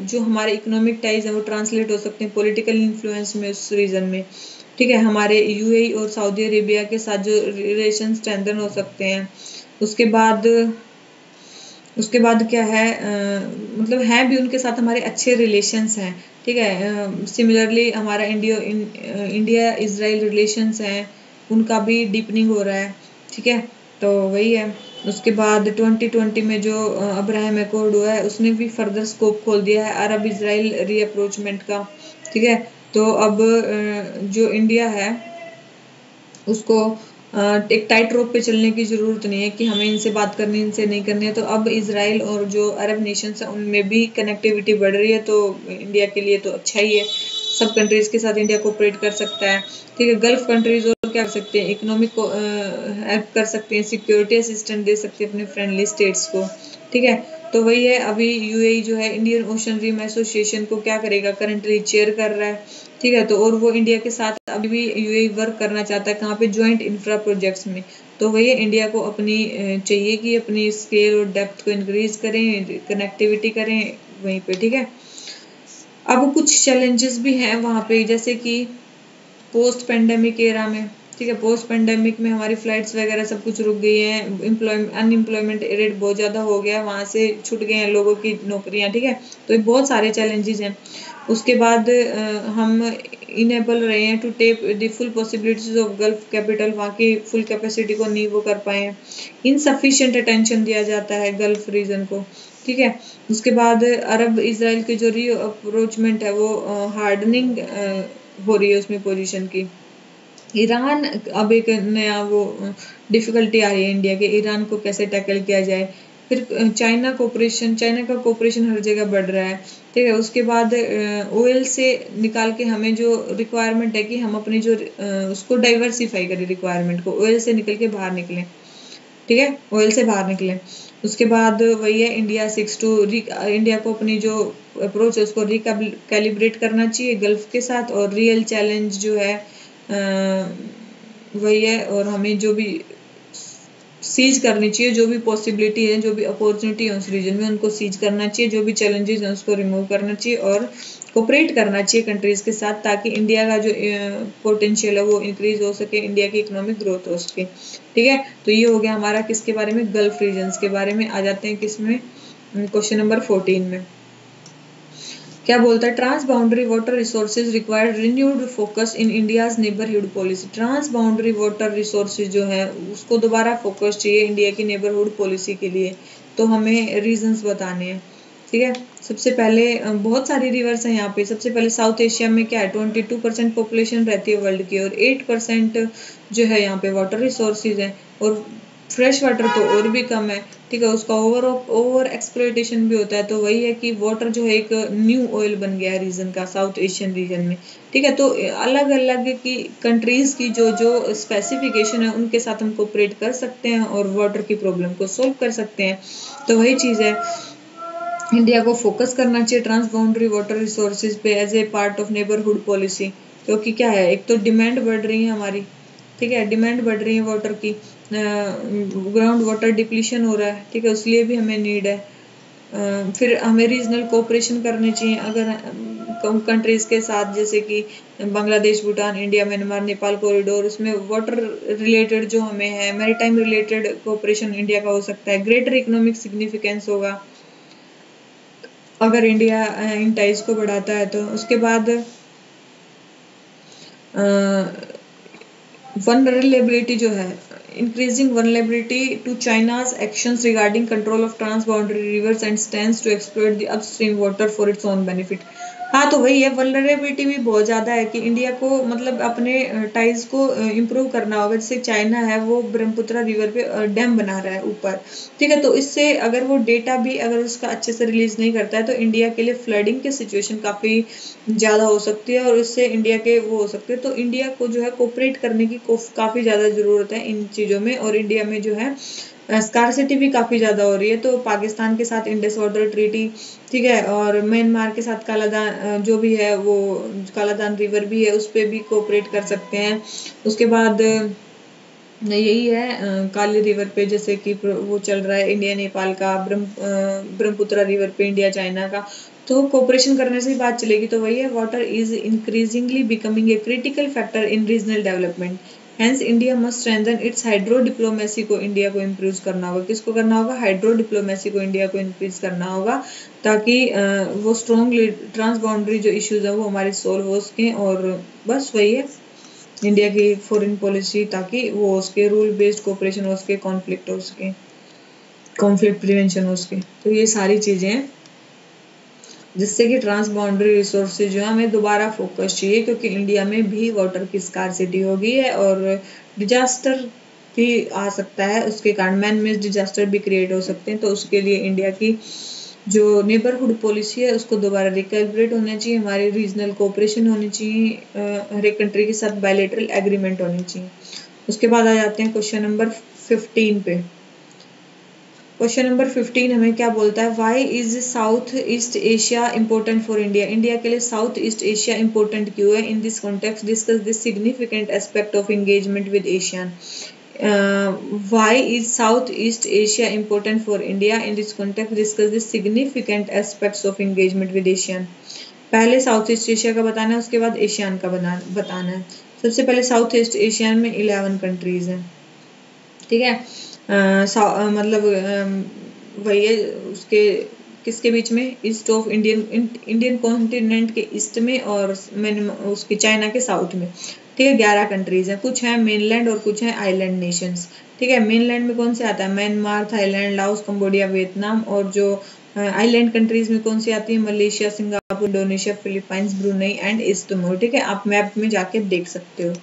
जो हमारे इकोनॉमिक टाइज हैं वो ट्रांसलेट हो सकते हैं पॉलिटिकल इन्फ्लुएंस में उस रीजन में। ठीक है, हमारे यूएई और सऊदी अरेबिया के साथ जो रिलेशन स्ट्रेंथन हो सकते हैं। उसके बाद क्या है, मतलब है भी उनके साथ हमारे अच्छे रिलेशंस हैं। ठीक है, सिमिलरली हमारा इंडिया इजराइल रिलेशंस हैं, उनका भी डीपनिंग हो रहा है। ठीक है, तो वही है। उसके बाद 2020 में जो अब्राहम एकॉर्ड हुआ है उसने भी फर्दर स्कोप खोल दिया है अरब इजराइल रीअप्रोचमेंट का। ठीक है, तो अब जो इंडिया है उसको एक टाइट रोप पे चलने की ज़रूरत नहीं है कि हमें इनसे बात करनी इनसे नहीं करनी है। तो अब इजराइल और जो अरब नेशंस हैं उनमें भी कनेक्टिविटी बढ़ रही है, तो इंडिया के लिए तो अच्छा ही है, सब कंट्रीज़ के साथ इंडिया कोऑपरेट कर सकता है। ठीक है, गल्फ कंट्रीज और क्या कर सकते हैं, इकोनॉमिक को हेल्प कर सकते हैं, सिक्योरिटी असिस्टेंट दे सकते हैं अपने फ्रेंडली स्टेट्स को। ठीक है, तो वही है। अभी यूएई जो है इंडियन ओशन रिम एसोसिएशन को क्या करेगा, करंटली चेयर कर रहा है। ठीक है, तो और वो इंडिया के साथ अभी भी यूएई वर्क करना चाहता है, कहाँ पे, ज्वाइंट इंफ्रा प्रोजेक्ट्स में। तो वही इंडिया को अपनी चाहिए कि अपनी स्केल और डेप्थ को इंक्रीज करें, कनेक्टिविटी करें वहीं पे। ठीक है, अब कुछ चैलेंजेस भी हैं वहाँ पे, जैसे कि पोस्ट पेंडेमिक एरा में ठीक है। पोस्ट पेंडेमिक में हमारी फ्लाइट्स वगैरह सब कुछ रुक गई हैं, अनएम्प्लॉयमेंट रेट बहुत ज़्यादा हो गया, वहाँ से छूट गए हैं लोगों की नौकरियाँ, ठीक है। तो ये बहुत सारे चैलेंजेस हैं। उसके बाद हम इनेबल रहे हैं to tap the full possibilities of Gulf capital, वहाँ की फुल कैपेसिटी को नहीं वो कर पाए हैं। इनसफिशिएंट अटेंशन दिया जाता है गल्फ रीजन को, ठीक है। उसके बाद अरब इसराइल की जो री अप्रोचमेंट है वो हार्डनिंग हो रही है उसमें पोजीशन की। ईरान अब एक नया वो डिफिकल्टी आ रही है इंडिया के, ईरान को कैसे टैकल किया जाए। फिर चाइना का कोऑपरेशन हर जगह बढ़ रहा है, ठीक है। उसके बाद ऑयल से निकाल के हमें जो रिक्वायरमेंट है कि हम अपनी जो उसको डाइवर्सिफाई करें, रिक्वायरमेंट को ऑयल से निकल के बाहर निकलें, ठीक है, ऑयल से बाहर निकलें। उसके बाद वही है इंडिया को अपनी जो अप्रोच है उसको रिकैलिब्रेट करना चाहिए गल्फ के साथ, और रियल चैलेंज जो है वही है, और हमें जो भी सीज करनी चाहिए, जो भी पॉसिबिलिटी है, जो भी अपॉर्चुनिटी है उस रीजन में उनको सीज करना चाहिए, जो भी चैलेंजेस हैं उसको रिमूव करना चाहिए और कोऑपरेट करना चाहिए कंट्रीज के साथ, ताकि इंडिया का जो पोटेंशियल है वो इंक्रीज हो सके, इंडिया की इकोनॉमिक ग्रोथ हो सके, ठीक है। तो ये हो गया हमारा किसके बारे में, गल्फ रीजन्स के बारे में। आ जाते हैं किसमें, क्वेश्चन नंबर 14 में क्या बोलता है, trans boundary water resources required renewed focus in India's neighbourhood policy. Trans boundary water resources जो है उसको दोबारा फोकस चाहिए इंडिया की नेबरहुड पॉलिसी के लिए, तो हमें रीजंस बताने हैं, ठीक है। सबसे पहले बहुत सारी रिवर्स हैं यहाँ पे। सबसे पहले साउथ एशिया में क्या है, 22% पॉपुलेशन रहती है वर्ल्ड की, और 8% जो है यहाँ पे वाटर रिसोर्सेज है, और फ्रेश वाटर तो और भी कम है, ठीक है। उसका ओवर एक्सप्लॉयटेशन भी होता है। तो वही है कि वाटर जो है एक न्यू ऑयल बन गया है रीजन का, साउथ एशियन रीजन में, ठीक है। तो अलग अलग की कंट्रीज की जो जो स्पेसिफिकेशन है उनके साथ हम कोऑपरेट कर सकते हैं और वाटर की प्रॉब्लम को सोल्व कर सकते हैं। तो वही चीज़ है, इंडिया को फोकस करना चाहिए ट्रांस बाउंड्री वाटर रिसोर्सेज पे as a part of neighbourhood policy, क्योंकि क्या है, एक तो डिमांड बढ़ रही है हमारी, ठीक है, डिमांड बढ़ रही है वाटर की, ग्राउंड वाटर डिप्लीशन हो रहा है, ठीक है, उसलिए भी हमें नीड है। फिर हमें रीजनल कोऑपरेशन करनी चाहिए अगर कंट्रीज के साथ, जैसे कि Bangladesh, Bhutan, India, Myanmar, Nepal corridor, उसमें वाटर रिलेटेड जो हमें है, मैरीटाइम रिलेटेड कोऑपरेशन इंडिया का हो सकता है। ग्रेटर इकोनॉमिक सिग्निफिकेंस होगा अगर इंडिया इन टाइज को बढ़ाता है तो। उसके बाद वनरेबिलिटी जो है, increasing vulnerability to China's actions regarding control of transboundary rivers and stands to exploit the upstream water for its own benefit। हाँ, तो वही है, वल्नरेबिलिटी भी बहुत ज़्यादा है कि इंडिया को मतलब अपने टाइज को इम्प्रूव करना होगा। जैसे चाइना है वो ब्रह्मपुत्र रिवर पे डैम बना रहा है ऊपर, ठीक है, तो इससे अगर वो डेटा भी अगर उसका अच्छे से रिलीज नहीं करता है तो इंडिया के लिए फ्लडिंग की सिचुएशन काफ़ी ज़्यादा हो सकती है, और इससे इंडिया के वो हो सकते हैं। तो इंडिया को जो है कोऑपरेट करने की काफ़ी ज़्यादा ज़रूरत है इन चीज़ों में, और इंडिया में जो है स्कार्सिटी भी काफ़ी ज़्यादा हो रही है। तो पाकिस्तान के साथ इंडस वाटर ट्रीटी, ठीक है, और म्यांमार के साथ कालादान जो भी है वो कालादान रिवर भी है, उस पर भी कोऑपरेट कर सकते हैं। उसके बाद यही है काली रिवर पे जैसे कि वो चल रहा है इंडिया नेपाल का, ब्रह्मपुत्र रिवर पे इंडिया चाइना का, तो कोऑपरेशन करने से ही बात चलेगी। तो वही है, water is increasingly becoming a critical factor in regional development, hence India must strengthen it's hydro diplomacy को इंडिया को इम्प्रूव करना होगा। किसको करना होगा, हाइड्रो डिप्लोमेसी को इंडिया को इंक्रीज करना होगा, ताकि वो स्ट्रॉन्ग ट्रांस बाउंड्री जो इश्यूज है वो हमारे सोल्व हो सकें। और बस वही है इंडिया की फॉरेन पॉलिसी, ताकि वो उसके रूल बेस्ड कोऑपरेशन हो सके, कॉन्फ्लिक्ट हो सके, कॉन्फ्लिक्ट प्रिवेंशन हो सके। तो ये सारी चीज़ें हैं जिससे कि ट्रांस बाउंड्री रिसोर्सेज जो है हमें दोबारा फोकस चाहिए, क्योंकि इंडिया में भी वाटर की स्कार्सिटी हो गई है और डिजास्टर भी आ सकता है, उसके कारण मैन मेड डिजास्टर भी क्रिएट हो सकते हैं। तो उसके लिए इंडिया की जो नेबरहुड पॉलिसी है उसको दोबारा रिकैलिब्रेट होना चाहिए, हमारी रीजनल कोऑपरेशन होनी चाहिए, हर एक कंट्री के साथ बायलैटरल एग्रीमेंट होनी चाहिए। उसके बाद आ जाते हैं क्वेश्चन नंबर 15 पे। क्वेश्चन नंबर 15 हमें क्या बोलता है, why is Southeast Asia important for India. India के लिए साउथ ईस्ट एशिया इंपॉर्टेंट क्यों है। In this context discuss this significant aspect of engagement with ASEAN. Why is Southeast Asia important for India? In this context, discuss the significant aspects of engagement with ASEAN. पहले south east Asia का बताना है, उसके बाद ASEAN का बताना है। सबसे पहले साउथ ईस्ट एशिया में 11 कंट्रीज हैं, ठीक है। मतलब वही है उसके किसके बीच में, ईस्ट ऑफ इंडियन कॉन्टिनेंट के ईस्ट में और उसके चाइना के साउथ में, ठीक है। 11 कंट्रीज हैं, कुछ हैं मेनलैंड और कुछ हैं आइलैंड नेशंस, ठीक है। मेनलैंड में कौन से आता है, Myanmar, Thailand, Laos, Cambodia, Vietnam, और जो आइलैंड कंट्रीज में कौन सी आती है, Malaysia, Singapore, Indonesia, Philippines, Brunei and east Timor, ठीक है। आप मैप में जाके देख सकते हो।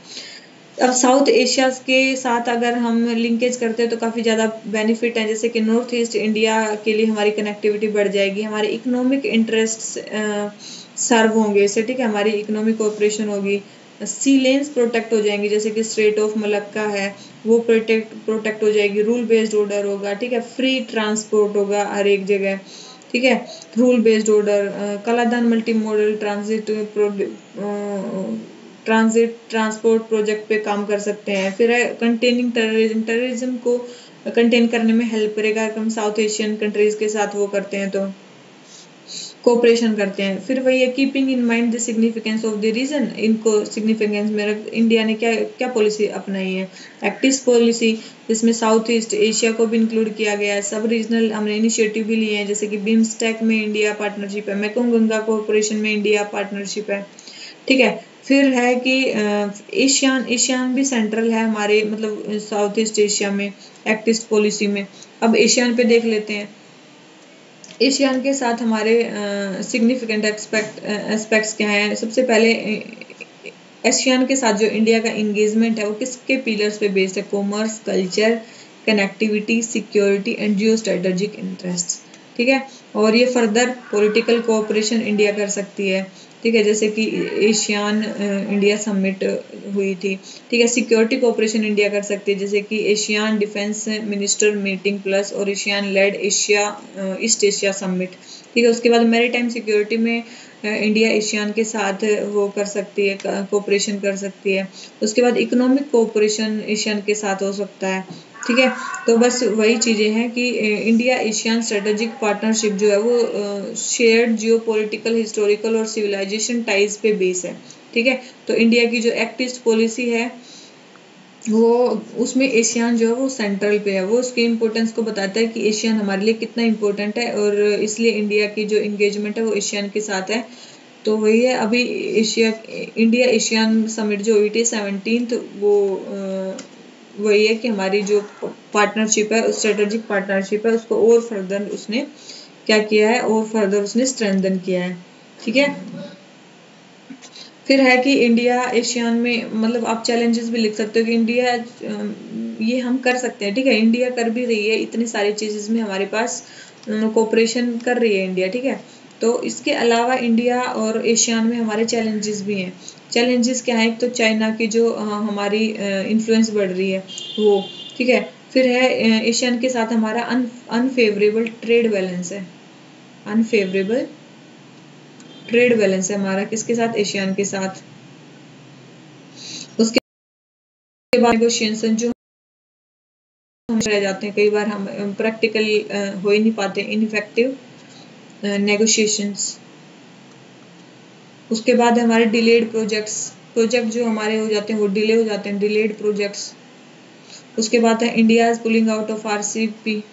अब साउथ एशिया के साथ अगर हम लिंकेज करते हैं तो काफ़ी ज़्यादा बेनिफिट है, जैसे कि नॉर्थ ईस्ट इंडिया के लिए हमारी कनेक्टिविटी बढ़ जाएगी, हमारे इकोनॉमिक इंटरेस्ट सर्व होंगे इससे, ठीक है। हमारी इकोनॉमिक कोऑपरेशन होगी, सी लेन्स प्रोटेक्ट हो जाएंगी, जैसे कि स्ट्रेट ऑफ मलक्का है वो प्रोटेक्ट हो जाएगी, रूल बेस्ड ऑर्डर होगा, ठीक है। फ्री ट्रांसपोर्ट होगा हर एक जगह, ठीक है। Rule based order, Kaladan multi modal transport project पे काम कर सकते हैं। फिर है कंटेनिंग टेररिज्म को कंटेन करने में हेल्प करेगा, हम साउथ एशियन कंट्रीज के साथ वो करते हैं तो कोऑपरेशन करते हैं। फिर वही है keeping in mind the significance of the region, इनको सिग्निफिकेंस में रख इंडिया ने क्या क्या पॉलिसी अपनाई है, एक्टिव पॉलिसी, जिसमें साउथ ईस्ट एशिया को भी इंक्लूड किया गया है। सब रीजनल हमने इनिशिएटिव भी लिए हैं, जैसे कि बिम्स्टेक में इंडिया पार्टनरशिप है, मेकोंग गंगा कोऑपरेशन में इंडिया पार्टनरशिप है, ठीक है। फिर है कि एशियान भी सेंट्रल है हमारे मतलब साउथ ईस्ट एशिया में एक्ट ईस्ट पॉलिसी में। अब एशियान पे देख लेते हैं, एशियान के साथ हमारे सिग्निफिकेंट एस्पेक्ट्स क्या हैं। सबसे पहले एशियान के साथ जो इंडिया का इंगेजमेंट है वो किसके पिलर्स पे बेस्ड है, commerce, culture, connectivity, security and geo strategic interest, ठीक है। और ये फर्दर पॉलिटिकल कोऑपरेशन इंडिया कर सकती है, ठीक है, जैसे कि एशियान इंडिया समिट हुई थी, ठीक है। सिक्योरिटी कोऑपरेशन इंडिया कर सकती है, जैसे कि ASEAN defence minister meeting plus और ASEAN led Asia East Asia summit, ठीक है। उसके बाद मैरीटाइम सिक्योरिटी में इंडिया एशियान के साथ वो कर सकती है, कोऑपरेशन कर सकती है। उसके बाद इकोनॉमिक कोऑपरेशन एशियन के साथ हो सकता है, ठीक है। तो बस वही चीज़ें हैं कि इंडिया एशियन स्ट्रेटेजिक पार्टनरशिप जो है वो शेयर्ड जियोपॉलिटिकल, हिस्टोरिकल और सिविलाइजेशन टाइज पे बेस है, ठीक है। तो इंडिया की जो एक्ट ईस्ट पॉलिसी है वो उसमें एशियन जो है वो सेंट्रल पे है, वो उसके इम्पोर्टेंस को बताता है कि एशियन हमारे लिए कितना इम्पोर्टेंट है, और इसलिए इंडिया की जो इंगेजमेंट है वो एशियन के साथ है। तो वही है अभी इंडिया एशियन समिट जो हुई थी 17th, वो वही है कि हमारी जो पार्टनरशिप है, स्ट्रेटेजिक पार्टनरशिप है, उसको और फर्दर उसने क्या किया है, और फर्दर उसने स्ट्रेंथन किया है, ठीक है। फिर है कि इंडिया एशियान में मतलब आप चैलेंजेस भी लिख सकते हो कि इंडिया ये हम कर सकते हैं, ठीक है। इंडिया कर भी रही है इतनी सारी चीज़ें में, हमारे पास कोऑपरेशन कर रही है इंडिया, ठीक है। तो इसके अलावा इंडिया और एशियान में हमारे चैलेंजेस भी हैं। चैलेंजेस क्या है, एक तो चाइना की जो हमारी इन्फ्लुएंस बढ़ रही है वो, ठीक है। फिर है एशियन के साथ हमारा अनफेवरेबल ट्रेड बैलेंस है, अनफेवरेबल ट्रेड बैलेंस है हमारा किसके साथ, एशियन के साथ। उसके बाद नेगोशिएशन जो हम रह जाते हैं कई बार, हम प्रैक्टिकल हो ही नहीं पाते, इनइफेक्टिव नेगोशिएशंस। उसके बाद हमारे डिलेड प्रोजेक्ट जो हमारे हो जाते हैं वो डिले हो जाते हैं, डिलेड प्रोजेक्ट्स। उसके बाद है India is pulling out of RCEP,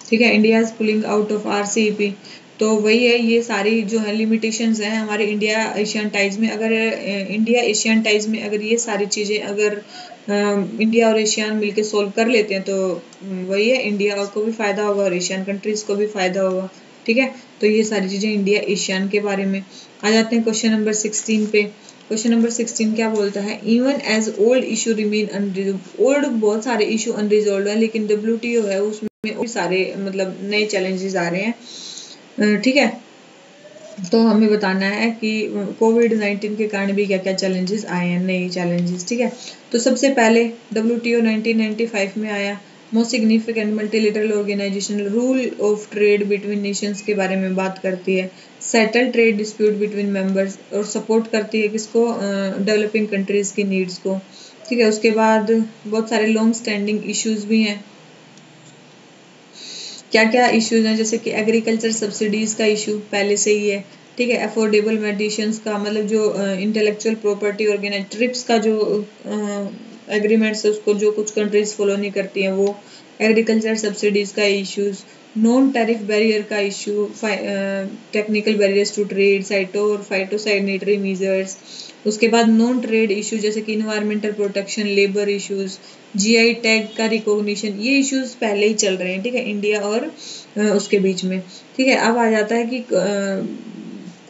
ठीक है, India is pulling out of RCEP. तो वही है, ये सारी जो है लिमिटेशंस हैं हमारे इंडिया एशियन टाइज में। अगर इंडिया एशियन टाइज में अगर ये सारी चीज़ें अगर इंडिया और एशियन मिलके सोल्व कर लेते हैं तो वही है, इंडिया को भी फ़ायदा होगा और एशियन कंट्रीज़ को भी फ़ायदा होगा, ठीक है। तो ये सारी चीज़ें इंडिया एशियन के बारे में। आ जाते हैं क्वेश्चन नंबर 16 पे। क्वेश्चन नंबर 16 क्या बोलता है, even as old issue remain unresolved. Old बहुत सारे इशू अनरिजॉल्व है, लेकिन WTO है उसमें और सारे मतलब नए चैलेंजेस आ रहे हैं, ठीक है। तो हमें बताना है कि कोविड-19 के कारण भी क्या क्या चैलेंजेस आए हैं, नए चैलेंजेस, ठीक है। तो सबसे पहले WTO 1995 में आया, most significant multilateral organisation, rule of trade between nations के बारे में बात करती है, settle trade dispute between members, और सपोर्ट करती है किसको, डेवलपिंग कंट्रीज की नीड्स को, ठीक है। उसके बाद बहुत सारे लॉन्ग स्टैंडिंग इश्यूज भी हैं, क्या क्या इश्यूज हैं, जैसे कि एग्रीकल्चर सब्सिडीज का इशू पहले से ही है, ठीक है। अफोर्डेबल मेडिसिन्स का, मतलब जो इंटेलेक्चुअल प्रॉपर्टी ऑर्गेनाइज ट्रिप्स का जो एग्रीमेंट्स है उसको जो कुछ कंट्रीज फॉलो नहीं करती हैं वो, एग्रीकल्चर सब्सिडीज का इश्यूज, नॉन टैरिफ बैरियर का issue, technical barriers to trade, cyto और फाइटोसैनिटरी मेजर्स, उसके बाद नॉन ट्रेड इशू जैसे कि environmental protection, labour issues, GI tag का रिकॉग्निशन, ये इश्यूज पहले ही चल रहे हैं, ठीक है, इंडिया और उसके बीच में, ठीक है। अब आ जाता है कि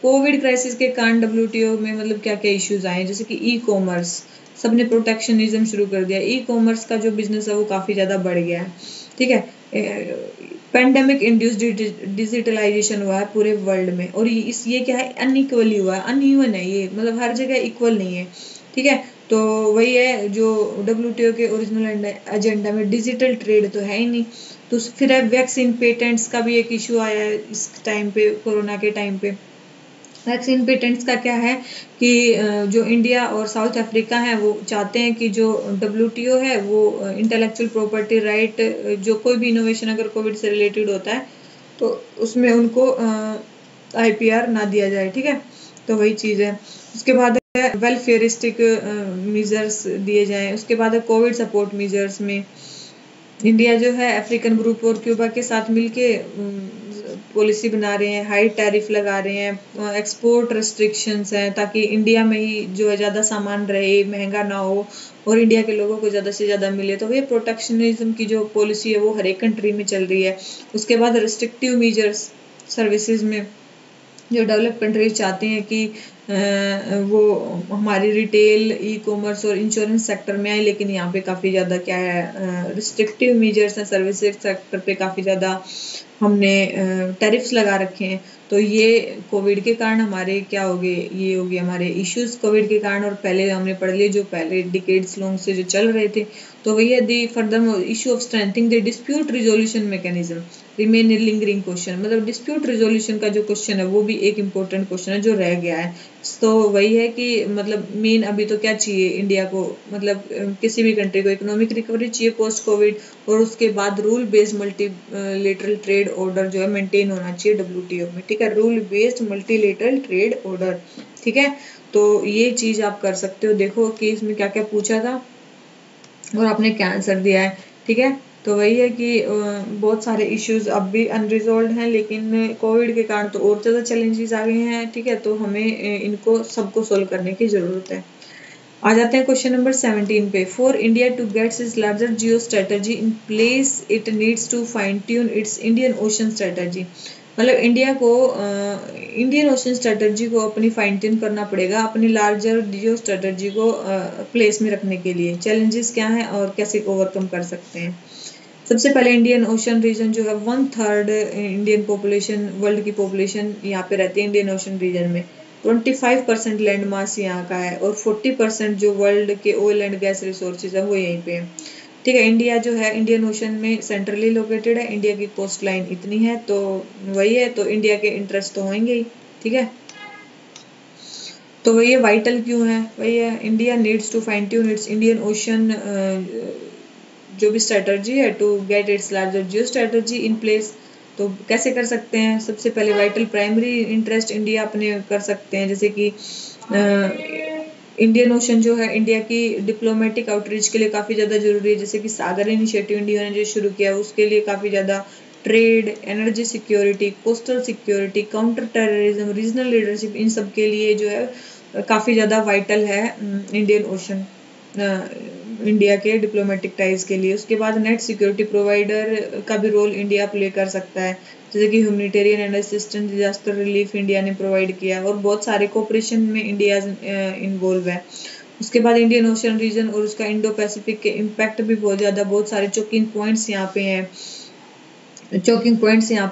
कोविड क्राइसिस के कारण डब्ल्यूटीओ में मतलब क्या क्या इश्यूज आए, जैसे कि ई कॉमर्स, सबने प्रोटेक्शनिज्म शुरू कर दिया, ई कॉमर्स का जो बिजनेस है वो काफी ज्यादा बढ़ गया है, ठीक है। पेंडेमिक इंड्यूस्ड डिजिटलाइजेशन हुआ है पूरे वर्ल्ड में, और ये क्या है, अनइक्वली हुआ है, अनइवन है ये, मतलब हर जगह इक्वल नहीं है, ठीक है। तो वही है जो डब्ल्यूटीओ के ओरिजिनल एजेंडा में डिजिटल ट्रेड तो है ही नहीं। तो फिर है वैक्सीन पेटेंट्स का भी एक इशू आया है इस टाइम पे, कोरोना के टाइम पे। वैक्सीन पेटेंट्स का क्या है कि जो इंडिया और साउथ अफ्रीका है वो चाहते हैं कि जो डब्ल्यूटीओ है वो इंटेलेक्चुअल प्रॉपर्टी राइट, जो कोई भी इनोवेशन अगर कोविड से रिलेटेड होता है तो उसमें उनको आईपीआर ना दिया जाए, ठीक है। तो वही चीज़ है। उसके बाद वेलफेयरिस्टिक मेजर्स दिए जाएं। उसके बाद है कोविड सपोर्ट मेजर्स में इंडिया जो है अफ्रीकन ग्रुप और क्यूबा के साथ मिलके पॉलिसी बना रहे हैं, हाई टैरिफ लगा रहे हैं, एक्सपोर्ट रेस्ट्रिक्शंस हैं ताकि इंडिया में ही जो है ज़्यादा सामान रहे, महंगा ना हो और इंडिया के लोगों को ज़्यादा से ज़्यादा मिले। तो ये प्रोटेक्शनिज्म की जो पॉलिसी है वो हर एक कंट्री में चल रही है। उसके बाद रिस्ट्रिक्टिव मेजर्स सर्विसेज में जो डेवलप कंट्रीज चाहती हैं कि वो हमारी रिटेल, ई कॉमर्स और इंश्योरेंस सेक्टर में आए, लेकिन यहाँ पे काफ़ी ज़्यादा क्या है, रिस्ट्रिक्टिव मेजर्स हैं, सर्विसेज सेक्टर पे काफ़ी ज़्यादा हमने टैरिफ्स लगा रखे हैं। तो ये कोविड के कारण हमारे क्या हो गए, ये हो गए हमारे इश्यूज कोविड के कारण, और पहले हमने पढ़ लिए जो पहले डिकेड्स लॉन्ग से जो चल रहे थे। तो वही है दी further issue of strengthening the dispute resolution mechanism remain A lingering question, मतलब डिस्प्यूट रिजोल्यूशन का जो क्वेश्चन है वो भी एक इम्पोर्टेंट क्वेश्चन है जो रह गया है। तो वही है कि मतलब मेन अभी तो क्या चाहिए इंडिया को, मतलब किसी भी कंट्री को इकोनॉमिक रिकवरी चाहिए पोस्ट कोविड, और उसके बाद rule based multilateral trade order जो है मेंटेन होना चाहिए डब्ल्यूटीओ में, ठीक है, rule based multilateral trade order, ठीक है। तो ये चीज आप कर सकते हो। देखो कि इसमें क्या क्या पूछा था और आपने क्या आंसर दिया है, ठीक है। तो वही है कि बहुत सारे इश्यूज अब भी अनरिजॉल्व हैं, लेकिन कोविड के कारण तो और ज़्यादा चैलेंजेस आ गए हैं, ठीक है। तो हमें इनको सबको सोल्व करने की ज़रूरत है। आ जाते हैं क्वेश्चन नंबर 17 पे। For India to gets its larger geo strategy in place it needs to fine tune its Indian ocean strategy, मतलब इंडिया को इंडियन ओशन स्ट्रेटजी को अपनी फाइन ट्यून करना पड़ेगा अपनी लार्जर जियो स्ट्रेटजी को प्लेस में रखने के लिए। चैलेंजेस क्या हैं और कैसे ओवरकम कर सकते हैं। सबसे पहले इंडियन ओशन रीजन जो है 1/3 इंडियन पॉपुलेशन, वर्ल्ड की पॉपुलेशन यहाँ पे रहती है इंडियन ओशन रीजन में। 25% लैंड मास यहाँ का है और 40% जो वर्ल्ड के ऑयल एंड गैस रिसोर्सेज है वो यहीं पे है, ठीक है। इंडिया जो है इंडियन ओशन में सेंट्रली लोकेटेड है, इंडिया की कोस्ट लाइन इतनी है, तो वही है, तो इंडिया के इंटरेस्ट तो होंगे ही, ठीक है। तो वही है, वाइटल क्यों है, वही है, India needs to fine tune its Indian ocean जो भी स्ट्रेटजी है to get its larger geo strategy in place. तो कैसे कर सकते हैं, सबसे पहले वाइटल प्राइमरी इंटरेस्ट इंडिया अपने कर सकते हैं, जैसे कि इंडियन ओशन जो है इंडिया की डिप्लोमेटिक आउटरीच के लिए काफ़ी ज़्यादा जरूरी है, जैसे कि सागर इनिशिएटिव इंडिया ने जो शुरू किया है उसके लिए काफ़ी ज़्यादा trade, energy security, coastal security, counter terrorism, regional leadership, इन सब के लिए जो है काफ़ी ज़्यादा वाइटल है इंडियन ओशन इंडिया के डिप्लोमेटिक टाइज के लिए। उसके बाद नेट सिक्योरिटी प्रोवाइडर का भी रोल इंडिया प्ले कर सकता है, जैसे कि humanitarian and assistant disaster relief India ने प्रोवाइड किया और बहुत सारे कोऑपरेशन में इंडिया इन्वॉल्व है। उसके बाद इंडियन ओशन रीजन और उसका इंडो पैसिफिक के इम्पैक्ट भी बहुत ज़्यादा, बहुत सारे चोकिंग पॉइंट्स यहाँ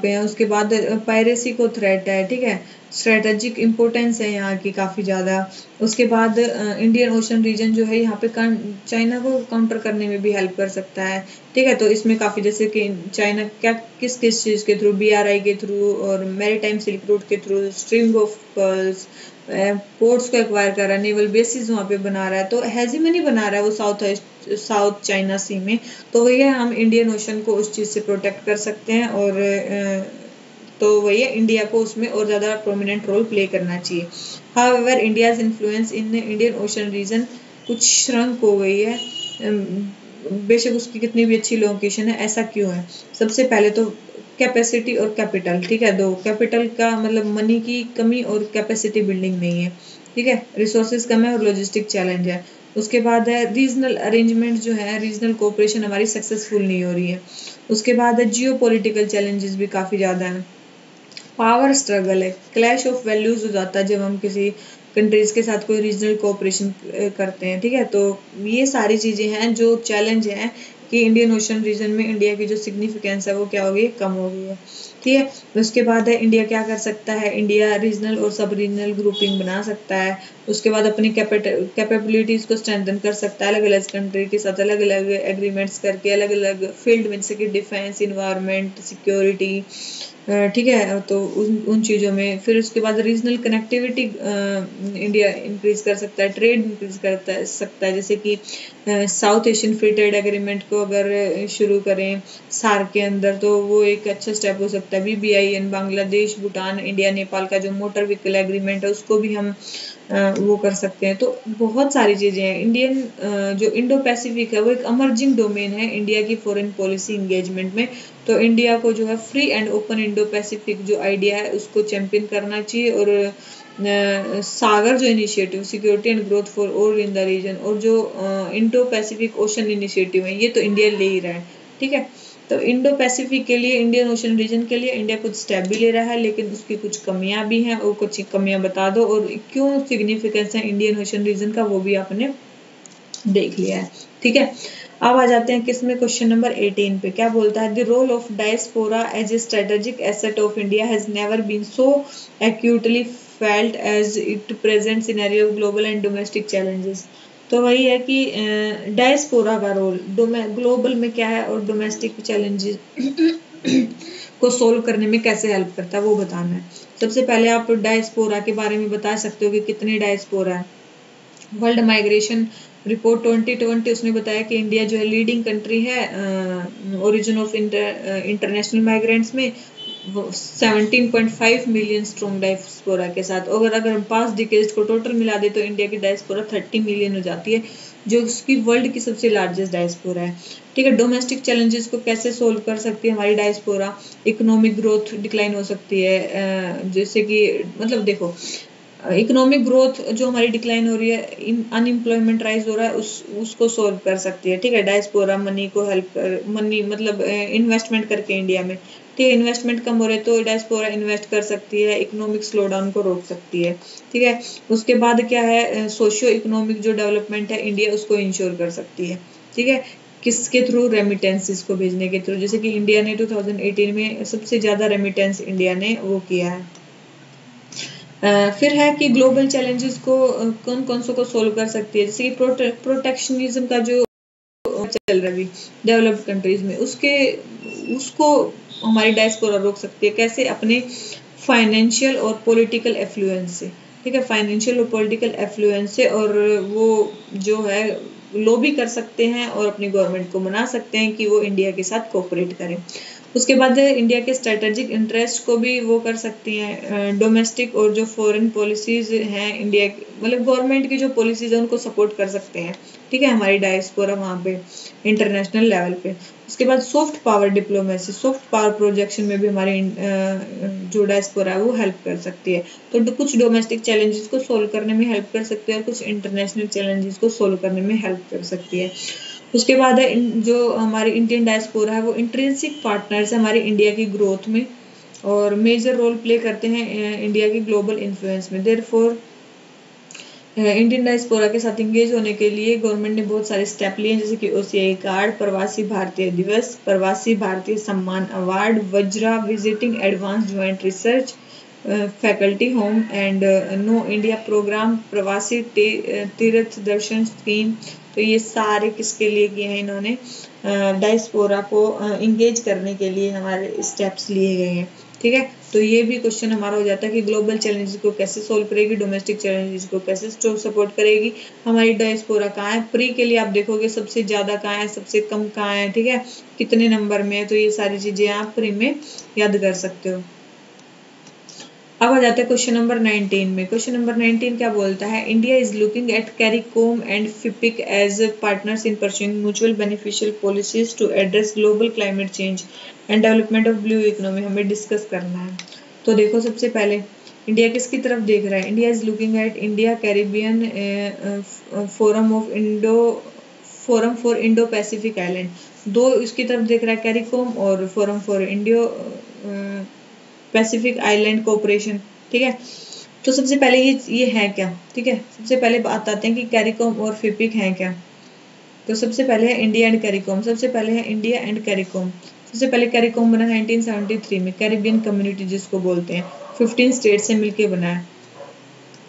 पे हैं, उसके बाद पायरेसी को थ्रेट है, ठीक है, स्ट्रेटेजिक इंपोर्टेंस है यहाँ की काफ़ी ज़्यादा। उसके बाद इंडियन ओशन रीजन जो है यहाँ पे चाइना को काउंटर करने में भी हेल्प कर सकता है, ठीक है। तो इसमें काफ़ी, जैसे कि चाइना क्या किस किस चीज़ के थ्रू, BRI के थ्रू और मैरीटाइम सिल्क रूट के through, string of pearls, ports को एक्वायर कर रहा है, नेवल बेसिस वहाँ पे बना रहा है, तो हेजिमनी बना रहा है वो साउथ चाइना सी में। तो भैया हम इंडियन ओशन को उस चीज़ से प्रोटेक्ट कर सकते हैं, और तो भैया इंडिया को उसमें और ज़्यादा प्रोमिनेंट रोल प्ले करना चाहिए। However India's influence in Indian ocean region कुछ श्रंक हो गई है, बेशक उसकी कितनी भी अच्छी लोकेशन है। ऐसा क्यों है? सबसे पहले तो कैपेसिटी और कैपिटल, ठीक है, दो कैपिटल का मतलब मनी की कमी और कैपेसिटी बिल्डिंग नहीं है, ठीक है, रिसोर्सेज कम है और लॉजिस्टिक चैलेंज है। उसके बाद है रीजनल अरेंजमेंट जो है, रीजनल कोऑपरेशन हमारी सक्सेसफुल नहीं हो रही है। उसके बाद है जियो पॉलिटिकल चैलेंजेस भी काफ़ी ज़्यादा हैं। पावर स्ट्रगल है, क्लैश ऑफ वैल्यूज हो जाता है जब हम किसी कंट्रीज के साथ कोई रीजनल कोऑपरेशन करते हैं, ठीक है। तो ये सारी चीज़ें हैं जो चैलेंज हैं कि इंडियन ओशन रीजन में इंडिया की जो सिग्निफिकेंस है वो क्या हो गई, कम हो गई है, ठीक है। उसके बाद है इंडिया क्या कर सकता है, इंडिया रीजनल और सब रीजनल ग्रुपिंग बना सकता है। उसके बाद अपनी कैपेबिलिटीज़ को स्ट्रेंथन कर सकता है, अलग अलग कंट्री के साथ अलग अलग एग्रीमेंट्स करके अलग अलग फील्ड में, जैसे कि डिफेंस, इन्वायरमेंट, सिक्योरिटी, ठीक है। तो उन चीज़ों में फिर उसके बाद रीजनल कनेक्टिविटी इंडिया इंक्रीज कर सकता है, ट्रेड इंक्रीज कर सकता है, जैसे कि south Asian free trade agreement को अगर शुरू करें सार्क के अंदर, तो वो एक अच्छा स्टेप हो सकता है। BBIN, बांग्लादेश, भूटान, इंडिया, नेपाल का जो मोटर व्हीकल एग्रीमेंट है उसको भी हम वो कर सकते हैं। तो बहुत सारी चीज़ें हैं। इंडियन जो इंडो पैसिफिक है वो एक अमर्जिंग डोमेन है इंडिया की फॉरेन पॉलिसी इंगेजमेंट में। तो इंडिया को जो है free and open Indo Pacific जो आइडिया है उसको चैंपियन करना चाहिए, और सागर जो initiative security and growth for all in the region, और जो इंडो पैसिफिक ओशन इनिशिएटिव है ये तो इंडिया ले ही रहा है, ठीक है। तो इंडो पैसिफिक के लिए, इंडियन ओशन रीजन के लिए इंडिया कुछ स्टेप भी ले रहा है, लेकिन उसकी कुछ कमियां भी हैं, और कुछ कमियां बता दो और क्यों सिग्निफिकेंस है इंडियन ओशन रीजन का, वो भी आपने देख लिया है, ठीक है। अब आ जाते हैं किसमें, क्वेश्चन नंबर 18 पे। क्या बोलता है, the role of diaspora as a strategic asset of India has never been so acutely felt as it present scenario of global and domestic challenges. तो वही है कि डायस्पोरा का रोल ग्लोबल में क्या है और डोमेस्टिक चैलेंजेस को सोल्व करने में कैसे हेल्प करता है वो बताना है। सबसे पहले आप डायस्पोरा के बारे में बता सकते हो कि कितने डायस्पोरा है। वर्ल्ड माइग्रेशन रिपोर्ट 2020 उसने बताया कि इंडिया जो है लीडिंग कंट्री है ओरिजिन ऑफ इंटरनेशनल माइग्रेंट्स में 17.5 मिलियन स्ट्रॉन्ग डायस्पोरा के साथ। अगर हम 5 डिकेड्स को टोटल मिला दे तो इंडिया की डायस्पोरा 30 मिलियन हो जाती है, जो उसकी वर्ल्ड की सबसे लार्जेस्ट डायस्पोरा है, ठीक है। डोमेस्टिक चैलेंजेस को कैसे सोल्व कर सकती है हमारी डायस्पोरा, इकोनॉमिक ग्रोथ डिक्लाइन हो सकती है, जैसे कि मतलब देखो इकोनॉमिक ग्रोथ जो हमारी डिक्लाइन हो रही है, अनएम्प्लॉयमेंट राइज हो रहा है, उसको सोल्व कर सकती है, ठीक है। डायस्पोरा मनी को हेल्प कर, मनी मतलब इन्वेस्टमेंट करके इंडिया में, ठीक है, इन्वेस्टमेंट कम हो रहे तो डायस्पोरा इन्वेस्ट कर सकती है, इकोनॉमिक स्लो डाउन को रोक सकती है, ठीक है। उसके बाद क्या है, सोशियो इकोनॉमिक जो डेवलपमेंट है इंडिया उसको इंश्योर कर सकती है, ठीक है। किसके थ्रू, रेमिटेंसेस को भेजने के थ्रू, जैसे कि इंडिया ने 2018 में सबसे ज़्यादा रेमिटेंस इंडिया ने वो किया है। फिर है कि ग्लोबल चैलेंजेस को कौन कौन सो को सोल्व कर सकती है, जैसे कि प्रोटेक्शनिज्म का जो चल रहा है अभी डेवलप्ड कंट्रीज में, उसको हमारी डायस्पोरा रोक सकती है। कैसे? अपने फाइनेंशियल और पॉलिटिकल एफ्लुएंस से, ठीक है, फाइनेंशियल और पॉलिटिकल एफ्लुएंस से, और वो जो है लॉबी कर सकते हैं और अपनी गवर्नमेंट को मना सकते हैं कि वो इंडिया के साथ कोऑपरेट करें। उसके बाद इंडिया के स्ट्रेटेजिक इंटरेस्ट को भी वो कर सकती हैं, डोमेस्टिक और जो फॉरेन पॉलिसीज हैं इंडिया मतलब गवर्नमेंट की जो पॉलिसीज है उनको सपोर्ट कर सकते हैं, ठीक है, हमारी डायस्पोरा वहाँ पे इंटरनेशनल लेवल पे। उसके बाद soft power diplomacy, soft power projection में भी हमारी जो डायस्पोरा है वो हेल्प कर सकती है। तो कुछ डोमेस्टिक चैलेंजेस को सोल्व करने में हेल्प कर सकती है और कुछ इंटरनेशनल चैलेंजेस को सोल्व करने में हेल्प कर सकती है। उसके बाद है जो हमारी इंडियन डायस्पोरा है वो इंट्रिंसिक पार्टनर्स है हमारी इंडिया की ग्रोथ में और मेजर रोल प्ले करते हैं इंडिया की ग्लोबल इन्फ्लुएंस में। देयरफॉर इंडियन डायस्पोरा के साथ इंगेज होने के लिए गवर्नमेंट ने बहुत सारे स्टेप लिए हैं, जैसे कि OCI कार्ड, प्रवासी भारतीय दिवस, Pravasi Bharatiya Samman award, VAJRA visiting advance joint research, faculty home and know India programme, Pravasi Tirth Darshan scheme. तो ये सारे किसके लिए किए हैं इन्होंने, डायस्पोरा को इंगेज करने के लिए हमारे स्टेप्स लिए गए हैं, ठीक है। तो ये भी क्वेश्चन हमारा हो जाता है कि ग्लोबल चैलेंजेस को कैसे सोल्व करेगी, डोमेस्टिक चैलेंजेस को कैसे सपोर्ट करेगी, हमारी डायस्पोरा कहाँ है। प्री के लिए आप देखोगे सबसे ज़्यादा कहाँ है, सबसे कम कहाँ है, ठीक है, कितने नंबर में है। तो ये सारी चीज़ें आप प्री में याद कर सकते हो। अब आ जाते हैं क्वेश्चन नंबर 19 में। क्वेश्चन नंबर 19 क्या बोलता है, India is looking at CARICOM and FIPIC as partners in pursuing mutual beneficial policies to address global climate change and development of blue economy. हमें डिस्कस करना है। तो देखो सबसे पहले इंडिया किसकी तरफ देख रहा है, India is looking eight India Caribbean forum for Indo Pacific island. दो इसकी तरफ देख रहा है, कैरिकोम और forum for Indo Pacific island cooperation, ठीक है। तो सबसे पहले ये है क्या, ठीक है। सबसे पहले बात आते हैं कि कैरिकॉम और फिपिक है क्या। तो सबसे पहले है इंडिया एंड कैरिकॉम। सबसे पहले है इंडिया एंड कैरिकॉम। सबसे पहले कैरिकॉम बना 1973 में, कैरिबियन कम्युनिटी जिसको बोलते हैं, 15 स्टेट से मिलके बना है।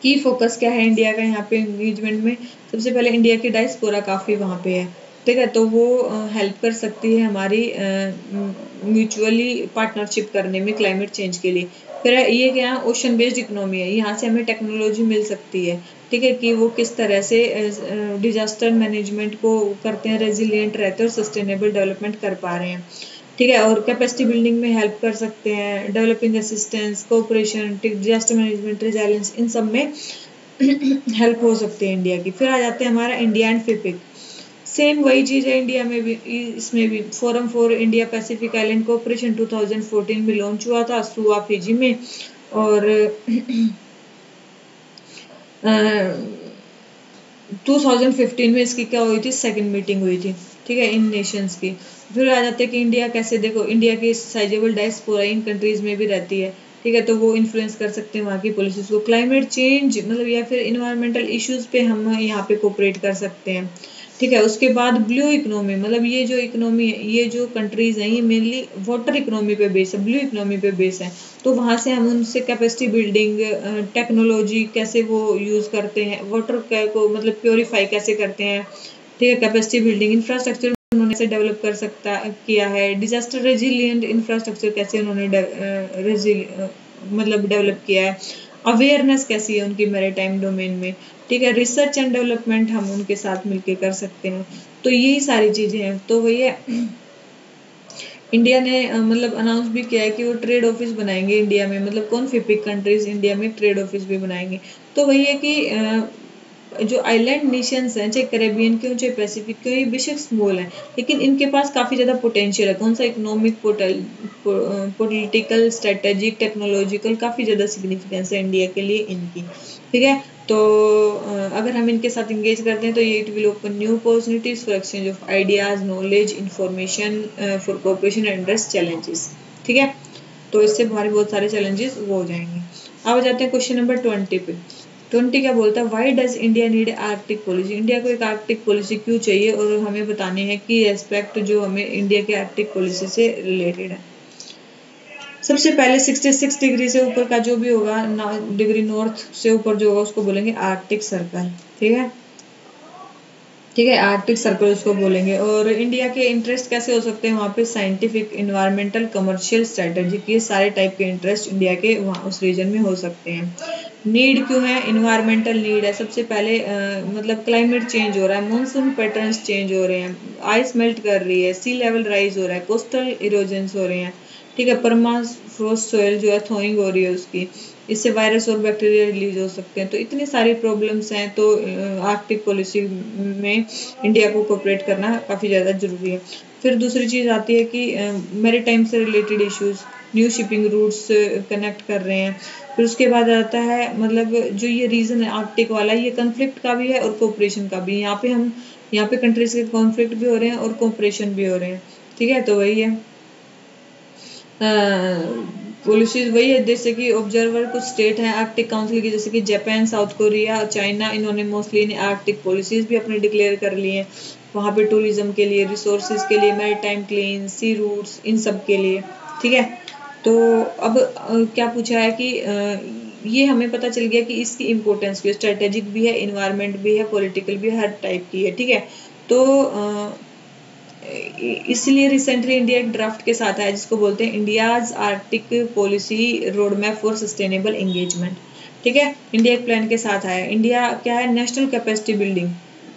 की फोकस क्या है इंडिया का यहाँ पे एंगेजमेंट में, सबसे पहले इंडिया की डायस्पोरा काफ़ी वहाँ पे है, ठीक है। तो वो हेल्प कर सकती है हमारी म्यूचुअली पार्टनरशिप करने में क्लाइमेट चेंज के लिए। फिर ये क्या है, ओशन बेस्ड इकोनॉमी है, यहाँ से हमें टेक्नोलॉजी मिल सकती है, ठीक है, कि वो किस तरह से डिजास्टर मैनेजमेंट को करते हैं, रेजिलिएंट रहते हैं और सस्टेनेबल डेवलपमेंट कर पा रहे हैं, ठीक है। और कैपेसिटी बिल्डिंग में हेल्प कर सकते हैं, developing assistance, cooperation, disaster management, resilience, इन सब में हेल्प हो सकती है इंडिया की। फिर आ जाते हैं हमारा इंडिया एंड फिपिक। सेम वही चीज़ है इंडिया में भी, इसमें भी forum for India Pacific island cooperation 2014 में लॉन्च हुआ था सुआ फिजी में, और 2015 में इसकी क्या हुई थी, सेकंड मीटिंग हुई थी, ठीक है, इन नेशंस की। फिर आ जाते हैं कि इंडिया कैसे, देखो इंडिया की साइजेबल डायस्पोरा इन कंट्रीज में भी रहती है, ठीक है, तो वो इन्फ्लुएंस कर सकते हैं वहाँ की पॉलिसीज को। क्लाइमेट चेंज मतलब या फिर इन्वायरमेंटल इश्यूज पे हम यहाँ पे कोऑपरेट कर सकते हैं, ठीक है। उसके बाद ब्लू इकोनॉमी, मतलब ये जो इकोनॉमी है, ये जो कंट्रीज हैं, ये मेनली वाटर इकोनॉमी पे बेस है, ब्लू इकोनॉमी पे बेस है। तो वहाँ से हम उनसे कैपेसिटी बिल्डिंग, टेक्नोलॉजी कैसे वो यूज़ करते हैं, वाटर को मतलब प्योरीफाई कैसे करते हैं, ठीक है, कैपेसिटी बिल्डिंग, इंफ्रास्ट्रक्चर उन्होंने कैसे डेवलप कर सकता किया है, डिजास्टर रेजिलिएंट इंफ्रास्ट्रक्चर कैसे उन्होंने मतलब डेवलप किया है, अवेयरनेस कैसी है उनकी मैरीटाइम डोमेन में, ठीक है, रिसर्च एंड डेवलपमेंट हम उनके साथ मिलके कर सकते हैं। तो यही सारी चीज़ें हैं। तो भैया इंडिया ने मतलब अनाउंस भी किया है कि वो ट्रेड ऑफिस बनाएंगे इंडिया में, मतलब कौन फिपिक कंट्रीज इंडिया में ट्रेड ऑफिस भी बनाएंगे। तो वही है कि जो आइलैंड नेशंस हैं, चाहे कैरेबियन क्यों चाहे पैसिफिक क्यों, ये बेशक स्मॉल है, लेकिन इनके पास काफ़ी ज़्यादा पोटेंशियल है। कौन सा, इकोनॉमिक, पॉलिटिकल, स्ट्रेटेजिक, टेक्नोलॉजिकल, काफ़ी ज़्यादा सिग्निफिकेंस है इंडिया के लिए इनकी, ठीक है। तो अगर हम इनके साथ इंगेज करते हैं तो ये it will open new opportunities for exchange of ideas, knowledge, information, for cooperation and address challenges, ठीक है। तो इससे हमारे बहुत सारे चैलेंजेस वो हो जाएंगे। अब जाते हैं क्वेश्चन नंबर 20 पे। 20 क्या बोलता है, why does India need Arctic policy. India को एक आर्कटिक पॉलिसी क्यों चाहिए, और हमें बताने हैं कि एस्पेक्ट जो हमें इंडिया के आर्कटिक पॉलिसी से रिलेटेड है। सबसे पहले 66 डिग्री से ऊपर का जो भी होगा, डिग्री नॉर्थ से ऊपर जो होगा उसको बोलेंगे आर्कटिक सर्कल, ठीक है, ठीक है, आर्कटिक सर्कल उसको बोलेंगे। और इंडिया के इंटरेस्ट कैसे हो सकते हैं वहाँ पे, साइंटिफिक, इन्वायरमेंटल, कमर्शियल, स्ट्रेटेजिक, ये सारे टाइप के इंटरेस्ट इंडिया के वहाँ उस रीजन में हो सकते हैं। नीड क्यों है, इन्वायरमेंटल नीड है। सबसे पहले मतलब क्लाइमेट चेंज हो रहा है, मानसून पैटर्न्स चेंज हो रहे हैं, आइस मेल्ट कर रही है, सी लेवल राइज हो रहा है, कोस्टल इरोजन्स हो रहे हैं, ठीक है, परमाफ्रोस्ट सोयल जो है थॉइंग हो रही है उसकी, इससे वायरस और बैक्टीरिया रिलीज हो सकते हैं। तो इतनी सारी प्रॉब्लम्स हैं, तो आर्कटिक पॉलिसी में इंडिया को कोऑपरेट करना काफ़ी ज़्यादा जरूरी है। फिर दूसरी चीज़ आती है कि मैरीटाइम से related issues, new shipping routes connect कर रहे हैं। फिर उसके बाद आता है मतलब जो ये रीजन है आर्कटिक वाला, ये कॉन्फ्लिक्ट का भी है और कोऑपरेशन का भी। यहाँ पे कंट्रीज के कॉन्फ्लिक्ट भी हो रहे हैं और कोऑपरेशन भी हो रहे हैं, ठीक है। तो वही है पॉलिसीज, वही है जैसे कि ऑब्जर्वर कुछ स्टेट हैं आर्कटिक काउंसिल की, जैसे कि जापान, साउथ कोरिया, चाइना, इन्होंने मोस्टली आर्कटिक पॉलिसीज भी अपने डिक्लेयर कर लिए हैं वहाँ पे, टूरिज्म के लिए, रिसोर्सेज के लिए, मैरीटाइम क्लीन सी रूट्स, इन सब के लिए, ठीक है। तो अब क्या पूछा है कि ये हमें पता चल गया कि इसकी इम्पोर्टेंस भी, स्ट्रेटेजिक भी है, इन्वायरमेंट भी है, पॉलिटिकल भी है, हर टाइप की है, ठीक है। तो इसलिए रिसेंटली इंडिया एक ड्राफ्ट के साथ आया जिसको बोलते हैं India's Arctic policy road map for sustainable engagement. ठीक है, इंडिया एक प्लान के साथ आया। इंडिया क्या है, नेशनल कैपेसिटी बिल्डिंग,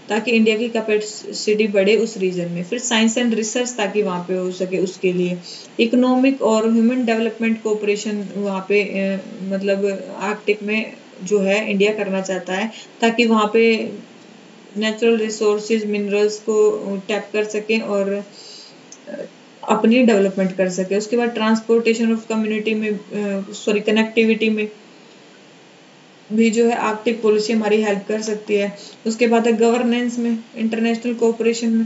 ताकि इंडिया की कैपेसिटी बढ़े उस रीजन में। फिर साइंस एंड रिसर्च ताकि वहाँ पे हो सके उसके लिए। इकोनॉमिक और ह्यूमन डेवलपमेंट कोऑपरेशन वहाँ पे मतलब आर्कटिक में जो है इंडिया करना चाहता है, ताकि वहाँ पे नेचुरल रिसोर्सेज मिनरल्स को टैप कर सकें और अपनी डेवलपमेंट कर सके। उसके बाद ट्रांसपोर्टेशन ऑफ कम्युनिटी में कनेक्टिविटी में भी जो है आर्कटिक पॉलिसी हमारी हेल्प कर सकती है। उसके बाद है गवर्नेंस में, इंटरनेशनल कोऑपरेशन में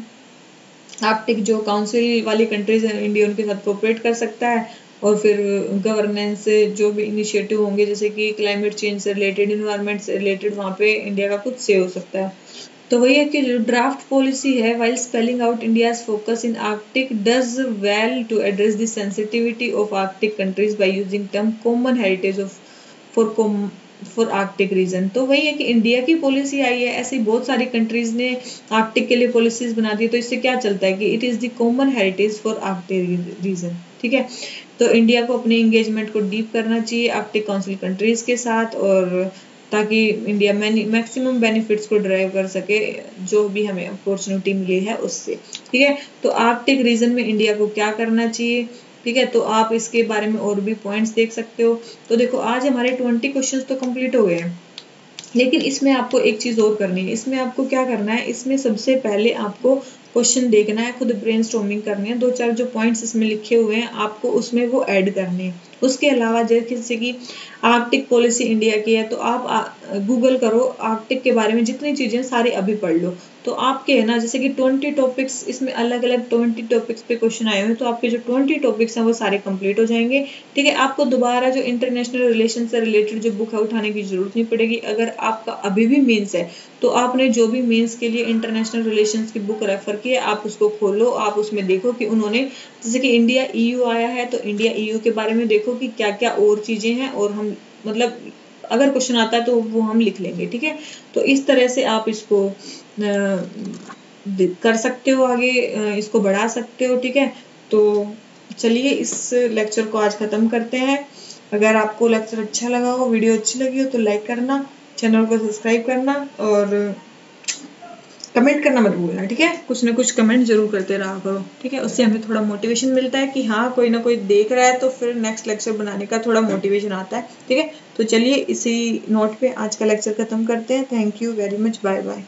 आर्कटिक जो काउंसिल वाली कंट्रीज हैं इंडिया उनके साथ कोऑपरेट कर सकता है। और फिर गवर्नेंस से जो भी इनिशिएटिव होंगे जैसे कि क्लाइमेट चेंज से रिलेटेड, इन्वायरमेंट से रिलेटेड, वहाँ पे इंडिया का कुछ से हो सकता है। तो वही है कि जो ड्राफ्ट पॉलिसी है while spelling out India's focus in Arctic does well to address the sensitivity of Arctic countries by using term common heritage of for Arctic region. तो वही है कि इंडिया की पॉलिसी आई है, ऐसी बहुत सारी कंट्रीज ने आर्कटिक के लिए पॉलिसीज बना दी। तो इससे क्या चलता है कि it is the common heritage for Arctic reason. ठीक है, तो इंडिया को अपने एंगेजमेंट को डीप करना चाहिए आर्कटिक काउंसिल कंट्रीज के साथ, और ताकि इंडिया मैक्सिमम बेनिफिट्स को ड्राइव कर सके जो भी हमें अपॉर्चुनिटी मिली है उससे। ठीक है, तो आर्कटिक रीजन में इंडिया को क्या करना चाहिए। ठीक है, तो आप इसके बारे में और भी पॉइंट्स देख सकते हो। तो देखो आज हमारे 20 क्वेश्चंस तो कंप्लीट हो गए हैं, लेकिन इसमें आपको एक चीज और करनी है। इसमें आपको क्या करना है, इसमें सबसे पहले आपको क्वेश्चन देखना है, खुद ब्रेनस्टॉर्मिंग करनी है, 2-4 जो पॉइंट्स इसमें लिखे हुए हैं आपको उसमें वो ऐड करने हैं। उसके अलावा जैसे कि आर्कटिक पॉलिसी इंडिया की है, तो आप गूगल करो आर्कटिक के बारे में जितनी चीजें सारी अभी पढ़ लो। तो आपके है ना जैसे कि 20 टॉपिक्स, इसमें अलग अलग 20 टॉपिक्स पे क्वेश्चन आए हुए हैं, तो आपके जो 20 टॉपिक्स हैं वो सारे कंप्लीट हो जाएंगे। ठीक है, आपको दोबारा जो इंटरनेशनल रिलेशन से रिलेटेड जो बुक है उठाने की जरूरत नहीं पड़ेगी। अगर आपका अभी भी मेंस है तो आपने जो भी मेंस के लिए इंटरनेशनल रिलेशंस की बुक रेफर की है आप उसको खोलो, आप उसमें देखो कि उन्होंने जैसे कि इंडिया EU आया है तो इंडिया EU के बारे में देखो कि क्या क्या और चीजें हैं, और हम मतलब अगर क्वेश्चन आता है तो वो हम लिख लेंगे। ठीक है, तो इस तरह से आप इसको कर सकते हो, आगे इसको बढ़ा सकते हो। ठीक है, तो चलिए इस लेक्चर को आज खत्म करते हैं। अगर आपको लेक्चर अच्छा लगा हो, वीडियो अच्छी लगी हो तो लाइक करना, चैनल को सब्सक्राइब करना और कमेंट करना मत भूलना। ठीक है, कुछ ना कुछ कमेंट जरूर करते रहा करो। ठीक है, उससे हमें थोड़ा मोटिवेशन मिलता है कि हाँ कोई ना कोई देख रहा है, तो फिर नेक्स्ट लेक्चर बनाने का थोड़ा मोटिवेशन आता है। ठीक है, तो चलिए इसी नोट पे आज का लेक्चर खत्म करते हैं। Thank you very much, bye bye.